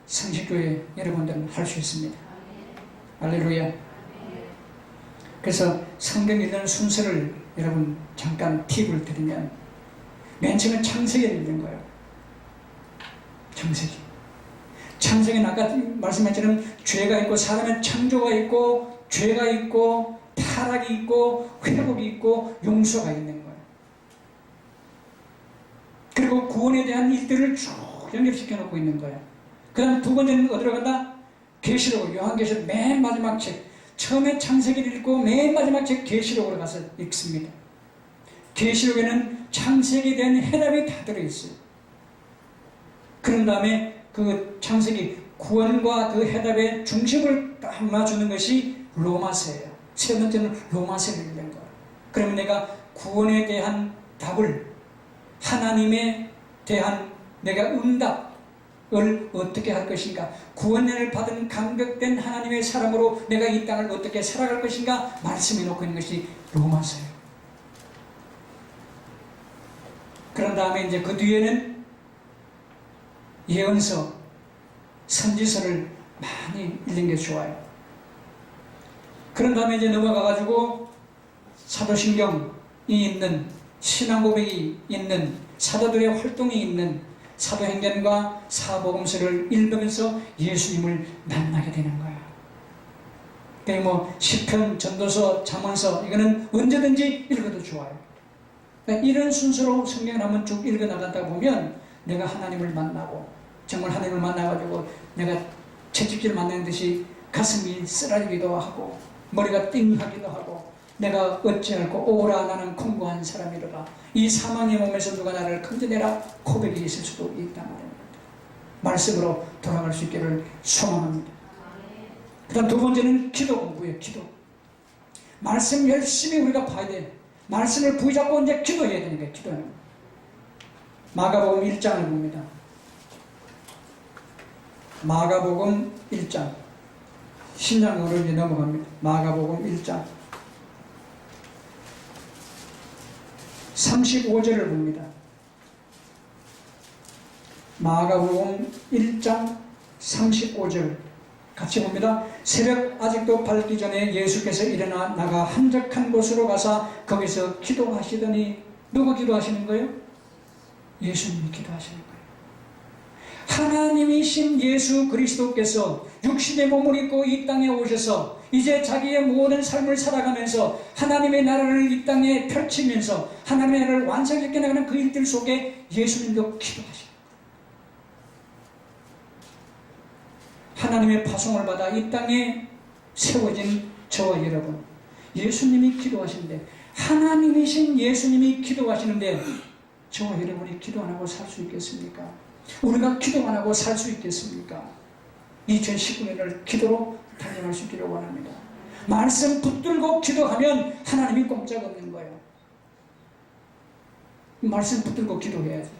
성식교회 여러분들은 할 수 있습니다. 할렐루야. 그래서 성경 읽는 순서를 여러분 잠깐 팁을 드리면, 맨 처음에 창세기를 읽는 거예요. 창세기. 창세기는 아까 말씀했처럼 죄가 있고 사람의 창조가 있고 죄가 있고 타락이 있고 회복이 있고 용서가 있는 거예요. 그리고 구원에 대한 일들을 쭉 연결시켜 놓고 있는 거예요. 그 다음 두 번째는 어디로 간다? 계시록, 요한계시록 맨 마지막 책. 처음에 창세기를 읽고 맨 마지막 책 계시록으로 가서 읽습니다. 계시록에는 창세기에 대한 해답이 다 들어있어요. 그런 다음에 그 창세기 구원과 그 해답의 중심을 담아주는 것이 로마서예요. 세 번째는 로마서를 읽는 거예요. 그러면 내가 구원에 대한 답을, 하나님에 대한 내가 응답을 어떻게 할 것인가, 구원을 받은 강력된 하나님의 사람으로 내가 이 땅을 어떻게 살아갈 것인가 말씀해 놓고 있는 것이 로마서예요. 그런 다음에 이제 그 뒤에는 예언서, 선지서를 많이 읽는 게 좋아요. 그런 다음에 이제 넘어가가지고 사도신경이 있는, 신앙고백이 있는, 사도들의 활동이 있는 사도행전과 사복음서를 읽으면서 예수님을 만나게 되는 거예요. 그러니까 뭐 시편, 전도서, 잠언서 이거는 언제든지 읽어도 좋아요. 그러니까 이런 순서로 성경을 한번 쭉 읽어 나가다 보면 내가 하나님을 만나고, 정말 하나님을 만나가지고 내가 채찍질 맞는 듯이 가슴이 쓰라리기도 하고 머리가 띵하기도 하고, 내가 어찌할꼬 오라 나는 공고한 사람이로다, 이 사망의 몸에서 누가 나를 건져내라 고백이 있을 수도 있단 말입니다. 말씀으로 돌아갈 수 있기를 소망합니다. 그 다음 두 번째는 기도 공부예요. 기도. 말씀 열심히 우리가 봐야 돼. 말씀을 부여잡고 이제 기도해야 되는 거예요. 기도는. 마가복음 1장을 봅니다. 마가복음 1장. 신약으로 이제 넘어갑니다. 마가복음 1장 35절을 봅니다. 마가복음 1장 35절 같이 봅니다. 새벽 아직도 밝기 전에 예수께서 일어나 나가 한적한 곳으로 가서 거기서 기도하시더니, 누구 기도하시는 거예요? 예수님이 기도하시는 거예요. 하나님이신 예수 그리스도께서 육신의 몸을 입고 이 땅에 오셔서 이제 자기의 모든 삶을 살아가면서 하나님의 나라를 이 땅에 펼치면서 하나님의 나라를 완성시켜 나가는 그 일들 속에 예수님도 기도하시는 거예요. 하나님의 파송을 받아 이 땅에 세워진 저와 여러분, 예수님이 기도하시는데, 하나님이신 예수님이 기도하시는데 저와 여러분이 기도 안 하고 살 수 있겠습니까? 우리가 기도 안 하고 살 수 있겠습니까? 2019년을 기도로 달려갈 수 있기를 원합니다. 말씀 붙들고 기도하면 하나님이 꼼짝 없는 거예요. 말씀 붙들고 기도해야지.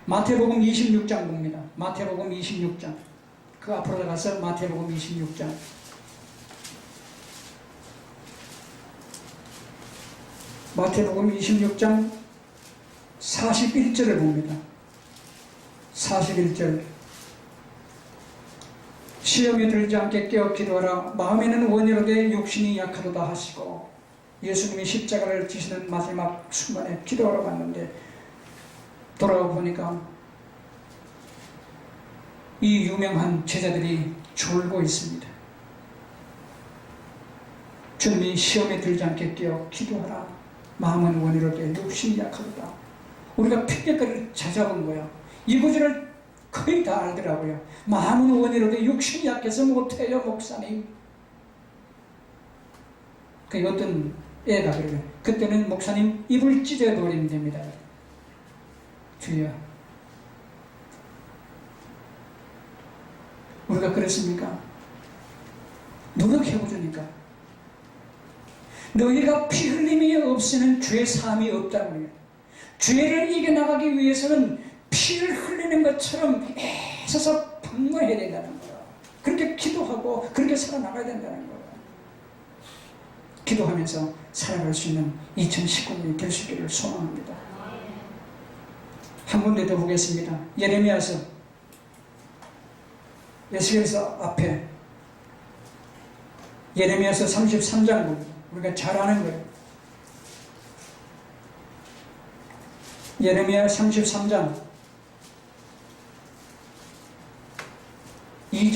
마태복음 26장 봅니다. 마태복음 26장. 그 앞으로 가서 마태복음 26장. 마태복음 26장 41절을 봅니다. 41절. 시험에 들지 않게 깨어 기도하라. 마음에는 원이로되 육신이 약하도다 하시고, 예수님이 십자가를 지시는 마지막 순간에 기도하러 갔는데 돌아가 보니까 이 유명한 제자들이 졸고 있습니다. 주님이 시험에 들지 않게 깨어 기도하라. 마음은 원이로되 육신이 약하도다. 우리가 핑계거리를 찾아본 거예요. 이 구절을 거의 다 알더라고요. 마음은 원이로되 육신이 약해서 못해요, 목사님. 그 어떤 애가 그래요. 그때는 목사님 입을 찢어버리면 됩니다. 주여. 우리가 그랬습니까? 노력해보자니까. 너희가 피 흘림이 없이는 죄 사함이 없다는 거예요. 죄를 이겨나가기 위해서는 피를 흘리는 것처럼 애써서 방문해야 된다는 거예요. 그렇게 기도하고 그렇게 살아나가야 된다는 거예요. 기도하면서 살아갈 수 있는 2019년이 될 수 있기를 소망합니다. 한 군데 더 보겠습니다. 예레미야서, 에스겔서 앞에 예레미야서 33장, 우리가 잘 아는 거예요. 예레미야 33장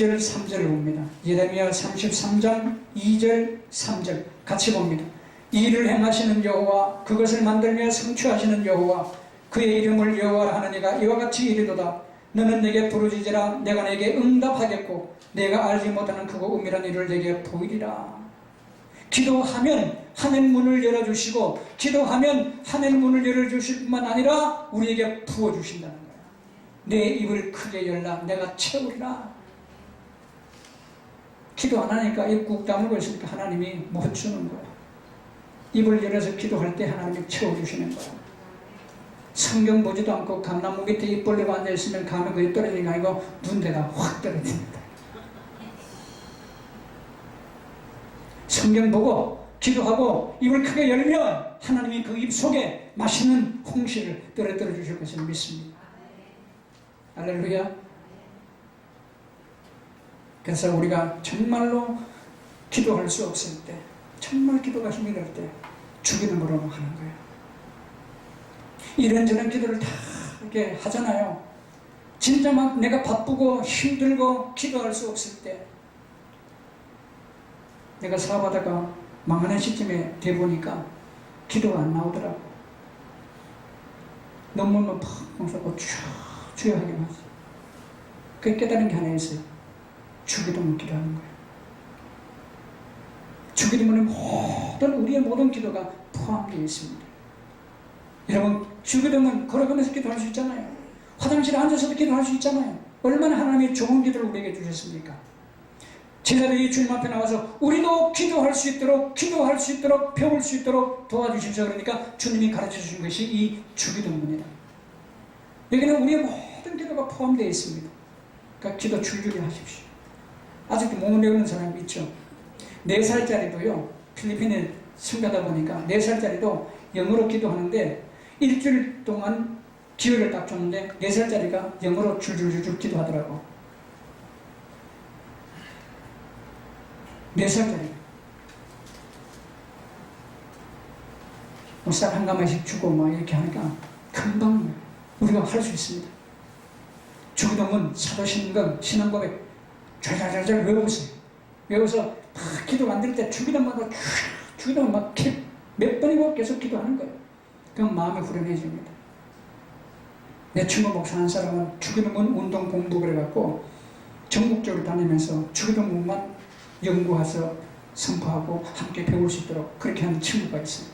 2절 3절을 봅니다. 예레미야 33장 2절 3절 같이 봅니다. 이 일을 행하시는 여호와, 그것을 만들며 성취하시는 여호와, 그의 이름을 여호와라 하느니가 이와 같이 이르도다. 너는 내게 부르짖으라. 내가 내게 응답하겠고 내가 알지 못하는 크고 은밀한 일을 내게 보이리라. 기도하면 하늘 문을 열어주시고, 기도하면 하늘 문을 열어주실 뿐만 아니라 우리에게 부어주신다는 거야. 내 입을 크게 열라. 내가 채우리라. 기도 안 하니까 입 꾹 다물고 있으니까 하나님이 못 주는 거야. 입을 열어서 기도할 때 하나님이 채워주시는 거야. 성경 보지도 않고 감나무 밑에 입 벌리고 앉아있으면 감이 거의 떨어지는 게 아니고 눈대가 확 떨어집니다. 성경 보고 기도하고 입을 크게 열면 하나님이 그 입 속에 맛있는 홍시를 떨어뜨려 주실 것을 믿습니다. 할렐루야. 그래서 우리가 정말로 기도할 수 없을 때, 정말 기도가 힘이 들 때 주기도문으로 하는 거예요. 이런저런 기도를 다 이렇게 하잖아요. 진짜 막 내가 바쁘고 힘들고 기도할 수 없을 때, 내가 사업하다가 망하는 시점에 돼보니까 기도가 안 나오더라고. 논문만 팍 써고 주여 하기만 하지. 그게 깨달은 게 하나 있어요. 주기도문 기도하는 거예요. 주기도문에 우리의 모든 기도가 포함되어 있습니다. 여러분, 주기도문 걸어가면서 기도할 수 있잖아요. 화장실에 앉아서도 기도할 수 있잖아요. 얼마나 하나님이 좋은 기도를 우리에게 주셨습니까? 제자들이 주님 앞에 나와서 우리도 기도할 수 있도록 배울 수 있도록 도와주십시오. 그러니까 주님이 가르쳐 주신 것이 이 주기도문이다. 여기는 우리의 모든 기도가 포함되어 있습니다. 그러니까 기도 줄줄이 하십시오. 아직도 못 외우는 사람이 있죠. 4살짜리도요, 필리핀에 생가다 보니까 4살짜리도 영어로 기도하는데 일주일 동안 기회를 딱 줬는데 4살짜리가 영어로 줄줄줄 기도하더라고. 4살짜리. 쌀 한 가마씩 주고 막 이렇게 하니까 금방 우리가 할 수 있습니다. 주기도문, 사도신경, 신앙고백 잘잘잘잘 외우세요. 외워서 막 기도 만들 때 주기도문으로 주기도문 막 몇 번이고 계속 기도하는 거예요. 그럼 마음이 후련해집니다. 내 친구 목사 한 사람은 주기도문 운동 공부 그래갖고 전국적으로 다니면서 주기도문만 연구해서 선포하고 함께 배울 수 있도록 그렇게 하는 친구가 있어요.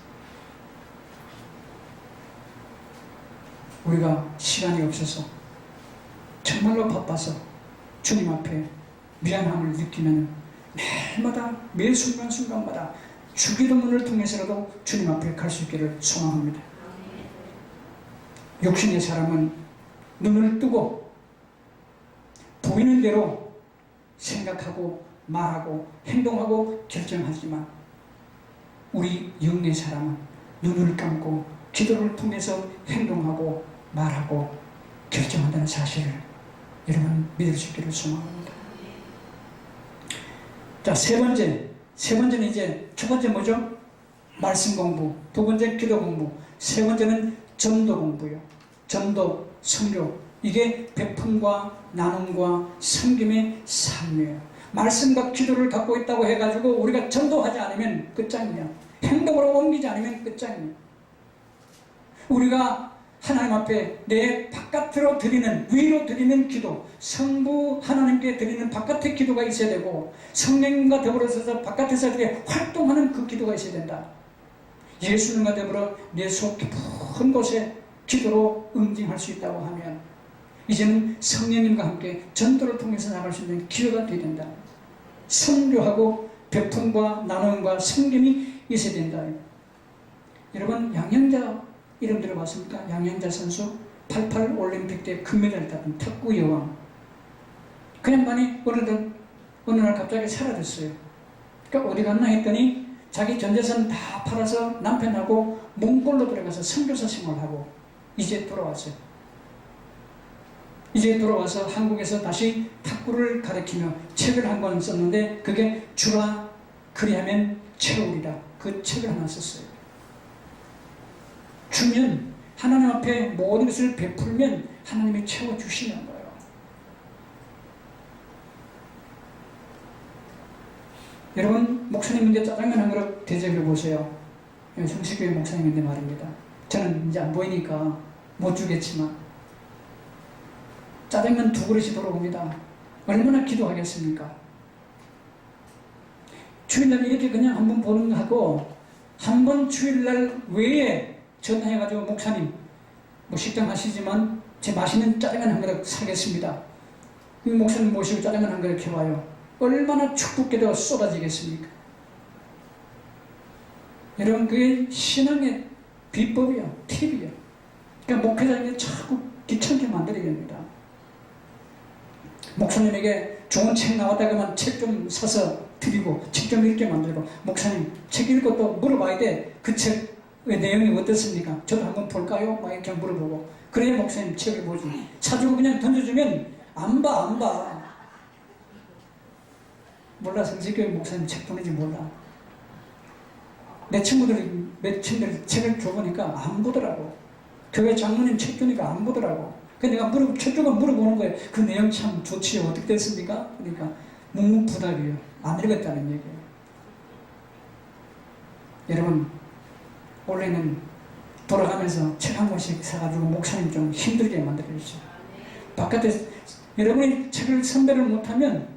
우리가 시간이 없어서 정말로 바빠서 주님 앞에 미안함을 느끼면 매일마다 매 순간순간마다 주기도문을 통해서라도 주님 앞에 갈 수 있기를 소망합니다. 욕심의 사람은 눈을 뜨고 보이는 대로 생각하고 말하고 행동하고 결정하지만 우리 영의 사람은 눈을 감고 기도를 통해서 행동하고 말하고 결정한다는 사실을 여러분 믿을 수 있기를 소망합니다. 자, 세 번째는 이제 첫 번째 뭐죠? 말씀 공부. 두 번째 기도 공부. 세 번째는 전도 공부요. 전도, 선교. 이게 베품과 나눔과 섬김의 삶이에요. 말씀과 기도를 갖고 있다고 해가지고 우리가 전도하지 않으면 끝장이야. 행동으로 옮기지 않으면 끝장이야. 우리가 하나님 앞에 내 바깥으로 드리는, 위로 드리는 기도, 성부 하나님께 드리는 바깥의 기도가 있어야 되고 성령님과 더불어서 바깥에서 이렇게 활동하는 그 기도가 있어야 된다. 예수님과 더불어 내 속 깊은 곳에 기도로 응징할 수 있다고 하면 이제는 성령님과 함께 전도를 통해서 나갈 수 있는 기회가 되어야 된다. 선교하고 베품과 나눔과 섬김이 있어야 된다. 여러분, 양현자 이름 들어봤습니까? 양현자 선수 88 올림픽 때 금메달을 땄던 탁구 여왕. 그 양반이 어느 날 갑자기 사라졌어요. 그러니까 어디 갔나 했더니 자기 전 재산 다 팔아서 남편하고 몽골로 들어가서 선교사 생활하고 이제 돌아왔어요. 이제 돌아와서 한국에서 다시 탁구를 가르치며 책을 한 권 썼는데 그게 주라 그리하면 채우리라, 그 책을 하나 썼어요. 주면 하나님 앞에 모든 것을 베풀면 하나님이 채워주시는 거예요. 여러분, 목사님인데 짜장면 한 그릇 대접해 보세요. 성식교회 목사님인데 말입니다. 저는 이제 안 보이니까 못 주겠지만 짜장면 2그릇이 돌아옵니다. 얼마나 기도하겠습니까? 주일날 이렇게 그냥 한번 보는 거 하고, 한 번 주일날 외에 전화해가지고 목사님 뭐 식당 하시지만 제 맛있는 짜장면 한 그릇 사겠습니다. 목사님 모시고 짜장면 한 그릇 해봐요. 얼마나 축복기도가 쏟아지겠습니까? 여러분, 그게 신앙의 비법이야, 팁이야. 그러니까 목회자에게 자꾸 귀찮게 만들어야 됩니다. 목사님에게 좋은 책 나왔다 그러면 책 좀 사서 드리고 책 좀 읽게 만들고, 목사님 책 읽고 또 물어봐야 돼. 그 책의 내용이 어떻습니까? 저도 한번 볼까요? 막 이렇게 물어보고. 그래야 목사님 책을 보지. 사주고 그냥 던져주면 안 봐. 몰라. 성직교회 목사님 책 보는지 몰라. 내 친구들이 몇 친구들 책을 줘보니까 안 보더라고. 교회 장로님 책 주니까 안 보더라고. 그러니까 내가 책주가 물어보는 거예요. 그 내용 참 좋지요. 어떻게 됐습니까? 그러니까 묵묵부답이에요. 안 읽었다는 얘기예요. 여러분, 올해는 돌아가면서 책 한 권씩 사가지고 목사님 좀 힘들게 만들어주세요. 바깥에 여러분이 책을 선별을 못하면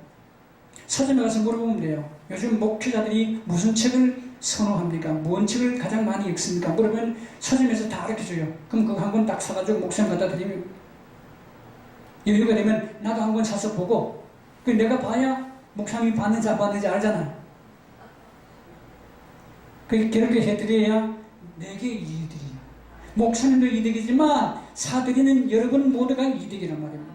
서점에 가서 물어보면 돼요. 요즘 목회자들이 무슨 책을 선호합니까? 뭔 책을 가장 많이 읽습니까? 물으면 서점에서 다 가르쳐줘요. 그럼 그거 한 권 딱 사가지고 목사님 갖다 드리면 여유가 되면 나도 한 권 사서 보고, 그 내가 봐야 목사님이 봤는지 안 봤는지 알잖아요. 그렇게 해드려야 내게 이득이에요. 목사님도 이득이지만 사드리는 여러분 모두가 이득이란 말입니다.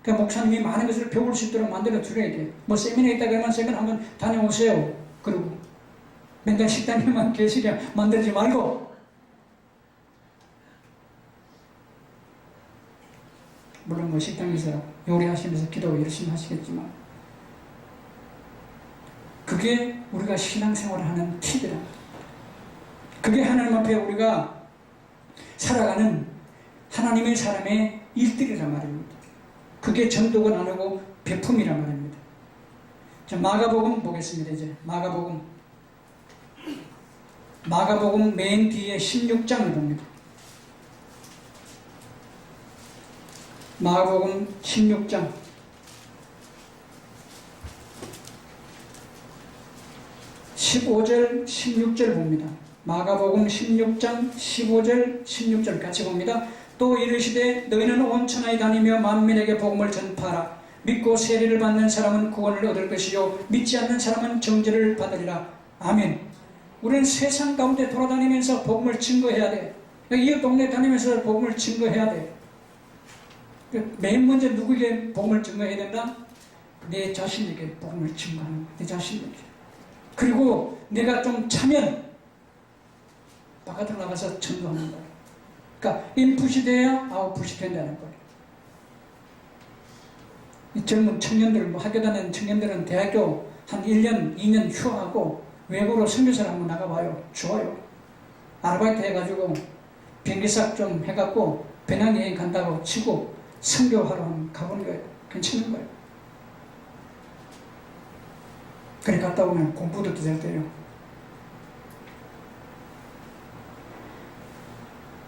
그러니까 목사님이 많은 것을 배울 수 있도록 만들어 드려야 돼요. 뭐 세미나 있다 그러면 세미나 한번 다녀오세요. 그리고 맨날 식당에만 계시게 만들지 말고, 물론 뭐 식당에서 요리하시면서 기도 열심히 하시겠지만, 그게 우리가 신앙생활을 하는 팁이라. 그게 하나님 앞에 우리가 살아가는 하나님의 사람의 일들이란 말입니다. 그게 전도가 나누고 베품이란 말입니다. 자, 마가복음 보겠습니다. 이제 마가복음 맨 뒤에 16장을 봅니다. 마가복음 16장 15절 16절 봅니다. 마가복음 16장 15절 16절 같이 봅니다. 또 이르시되 너희는 온 천하에 다니며 만민에게 복음을 전파하라. 믿고 세례를 받는 사람은 구원을 얻을 것이요 믿지 않는 사람은 정죄를 받으리라. 아멘. 우리는 세상 가운데 돌아다니면서 복음을 증거해야 돼. 이 동네 다니면서 복음을 증거해야 돼. 맨 먼저 누구에게 복음을 증거해야 된다? 내 자신에게 복음을 증거하는 거야. 내 자신에게. 그리고 내가 좀 차면 바깥으로 나가서 전도하는 거야. 그러니까 인풋이 돼야 아웃풋이 된다는 거예요. 이 젊은 청년들, 뭐 학교 다니는 청년들은 대학교 한 1년, 2년 휴학하고 외국으로 선교사를 한번 나가봐요. 좋아요. 아르바이트 해가지고 비행기삭 좀 해갖고 배낭여행 간다고 치고 선교하러 한번 가보는 거예요. 괜찮은 거예요. 그래 갔다 오면 공부도 더 잘 돼요.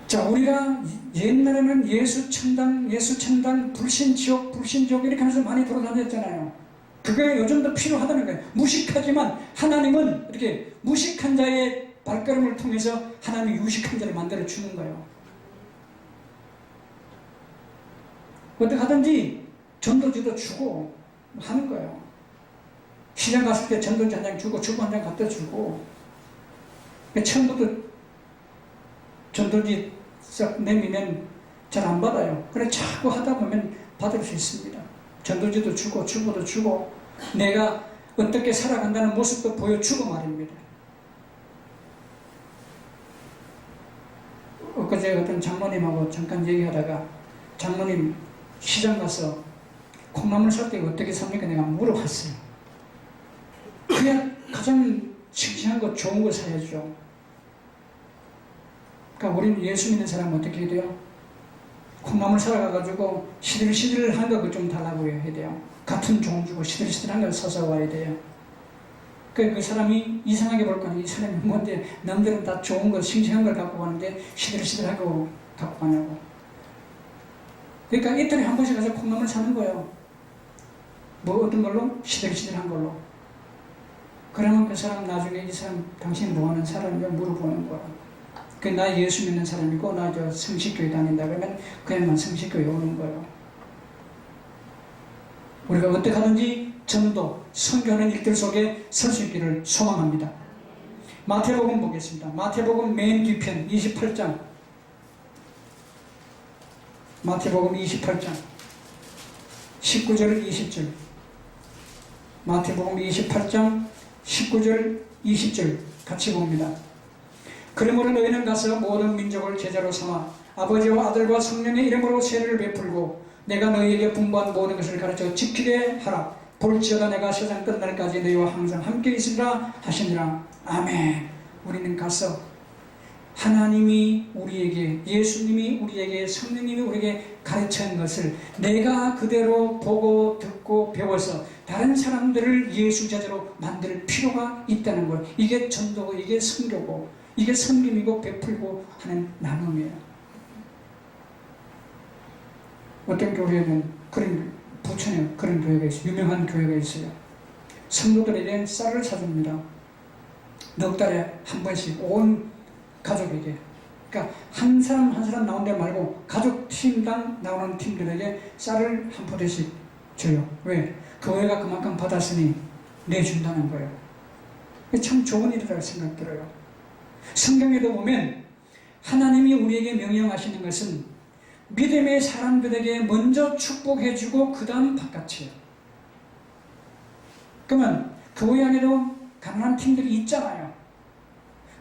자, 우리가 옛날에는 예수천당, 불신지옥 이렇게 하면서 많이 돌아다녔잖아요. 그게 요즘도 필요하다는 거예요. 무식하지만 하나님은 이렇게 무식한 자의 발걸음을 통해서 하나님이 유식한 자를 만들어 주는 거예요. 어떻게 하든지 전도지도 주고 하는 거예요. 시장 갔을 때 전도지 한 장 주고 주고 한 장 갖다 주고, 처음부터 전도지 싹 내미면 잘 안 받아요. 그래 자꾸 하다 보면 받을 수 있습니다. 전도지도 주고 주고도 주고 내가 어떻게 살아간다는 모습도 보여주고 말입니다. 엊그제 어떤 장로님하고 잠깐 얘기하다가, 장로님 시장 가서 콩나물 살 때 어떻게 삽니까? 내가 물어봤어요. 그냥 가장 싱싱한 거 좋은 거 사야죠. 그러니까 우리는 예수 믿는 사람은 어떻게 해야 돼요? 콩나물 사러 가가지고 시들시들한 거 좀 달라고 해야 돼요. 같은 종 주고 시들시들한 걸 사서 와야 돼요. 그 사람이 이상하게 볼 거는 이 사람이 뭔데 남들은 다 좋은 거 싱싱한 걸 갖고 가는데 시들시들하고 갖고 가냐고. 그러니까 이틀에 한 번씩 가서 콩나물 사는 거예요. 뭐 어떤 걸로? 시들시들한 걸로. 그러면 그 사람 나중에 이 사람 당신 뭐하는 사람이냐 물어보는 거야. 나 예수 믿는 사람이고 나 저 성식교회 다닌다 그러면 그냥만 성식교회 오는 거예요. 우리가 어떻게 하든지 전도, 선교하는 일들 속에 설 수 있기를 소망합니다. 마태복음 보겠습니다. 마태복음 맨 뒤편 28장. 마태복음 28장 19절 20절. 마태복음 28장 19절 20절 같이 봅니다. 그러므로 너희는 가서 모든 민족을 제자로 삼아 아버지와 아들과 성령의 이름으로 세례를 베풀고 내가 너희에게 분부한 모든 것을 가르쳐 지키게 하라. 볼지어다 내가 세상 끝날까지 너희와 항상 함께 있으리라 하시니라. 아멘. 우리는 가서 하나님이 우리에게, 예수님이 우리에게, 성령님이 우리에게 가르친 것을 내가 그대로 보고 듣고 배워서 다른 사람들을 예수 제자로 만들 필요가 있다는 것. 이게 전도고 이게 선교고 이게 섬김이고 베풀고 하는 나눔이에요. 어떤 교회는 그런 부천에 그런 교회가 있어요. 유명한 교회가 있어요. 성도들에게 쌀을 사줍니다. 넉 달에 한 번씩 온 가족에게. 그러니까 한 사람 한 사람 나온 데 말고 가족 팀당 나오는 팀들에게 쌀을 한 포대씩 줘요. 왜? 교회가 그만큼 받았으니 내준다는 거예요. 참 좋은 일이라고 생각 들어요. 성경에도 보면 하나님이 우리에게 명령하시는 것은 믿음의 사람들에게 먼저 축복해주고 그 다음 바깥이에요. 그러면 교회 안에도 가난한 팀들이 있잖아요.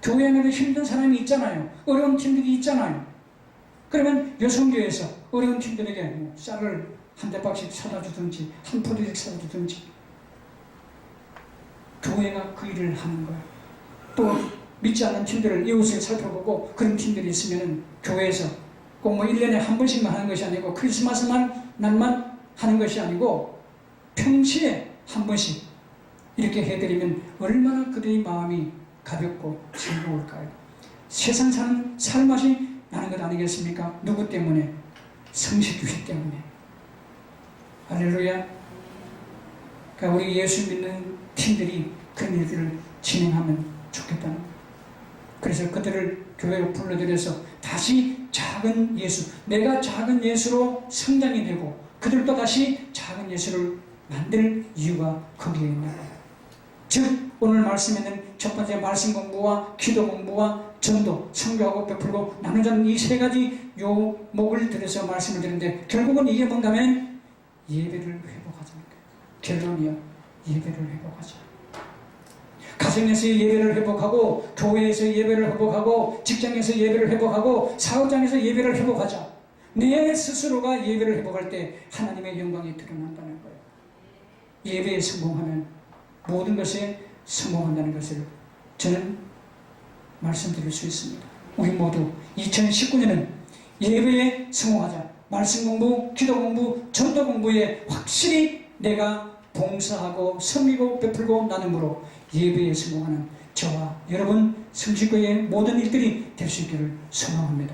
교회 안에도 힘든 사람이 있잖아요. 어려운 팀들이 있잖아요. 그러면 여성교회에서 어려운 팀들에게 쌀을 한 대박씩 사다 주든지 한 포대씩 사다 주든지 교회가 그 일을 하는 거예요. 또 믿지 않는 팀들을 이웃을 살펴보고 그런 팀들이 있으면 교회에서 꼭 뭐 1년에 한 번씩만 하는 것이 아니고 크리스마스만 날만 하는 것이 아니고 평시에 한 번씩 이렇게 해드리면 얼마나 그들의 마음이 가볍고 즐거울까요? 세상 사는 살맛이 나는 것 아니겠습니까? 누구 때문에? 성식교회 때문에. 할렐루야. 그러니까 우리 예수 믿는 팀들이 그런 일들을 진행하면 좋겠다는 거예요. 그래서 그들을 교회로 불러들여서 다시 작은 예수, 내가 작은 예수로 성장이 되고 그들도 다시 작은 예수를 만들 이유가 거기에 있는 거예요. 즉 오늘 말씀에는 첫 번째 말씀 공부와 기도 공부와 전도, 선교하고 베풀고 나누자는 이 세 가지 요목을 들여서 말씀을 드리는데 결국은 이게 뭔가 하면 예배를 회복하자는 거예요. 결론이요. 예배를 회복하자. 가정에서 예배를 회복하고 교회에서 예배를 회복하고 직장에서 예배를 회복하고 사업장에서 예배를 회복하자. 내 스스로가 예배를 회복할 때 하나님의 영광이 드러난다는 거예요. 예배에 성공하면 모든 것에 성공한다는 것을 저는 말씀드릴 수 있습니다. 우리 모두 2019년은 예배에 성공하자. 말씀 공부, 기도 공부, 전도 공부에 확실히 내가 봉사하고 섬기고 베풀고 나눔으로 예배에 성공하는 저와 여러분 성식교회의 모든 일들이 될 수 있기를 소망합니다.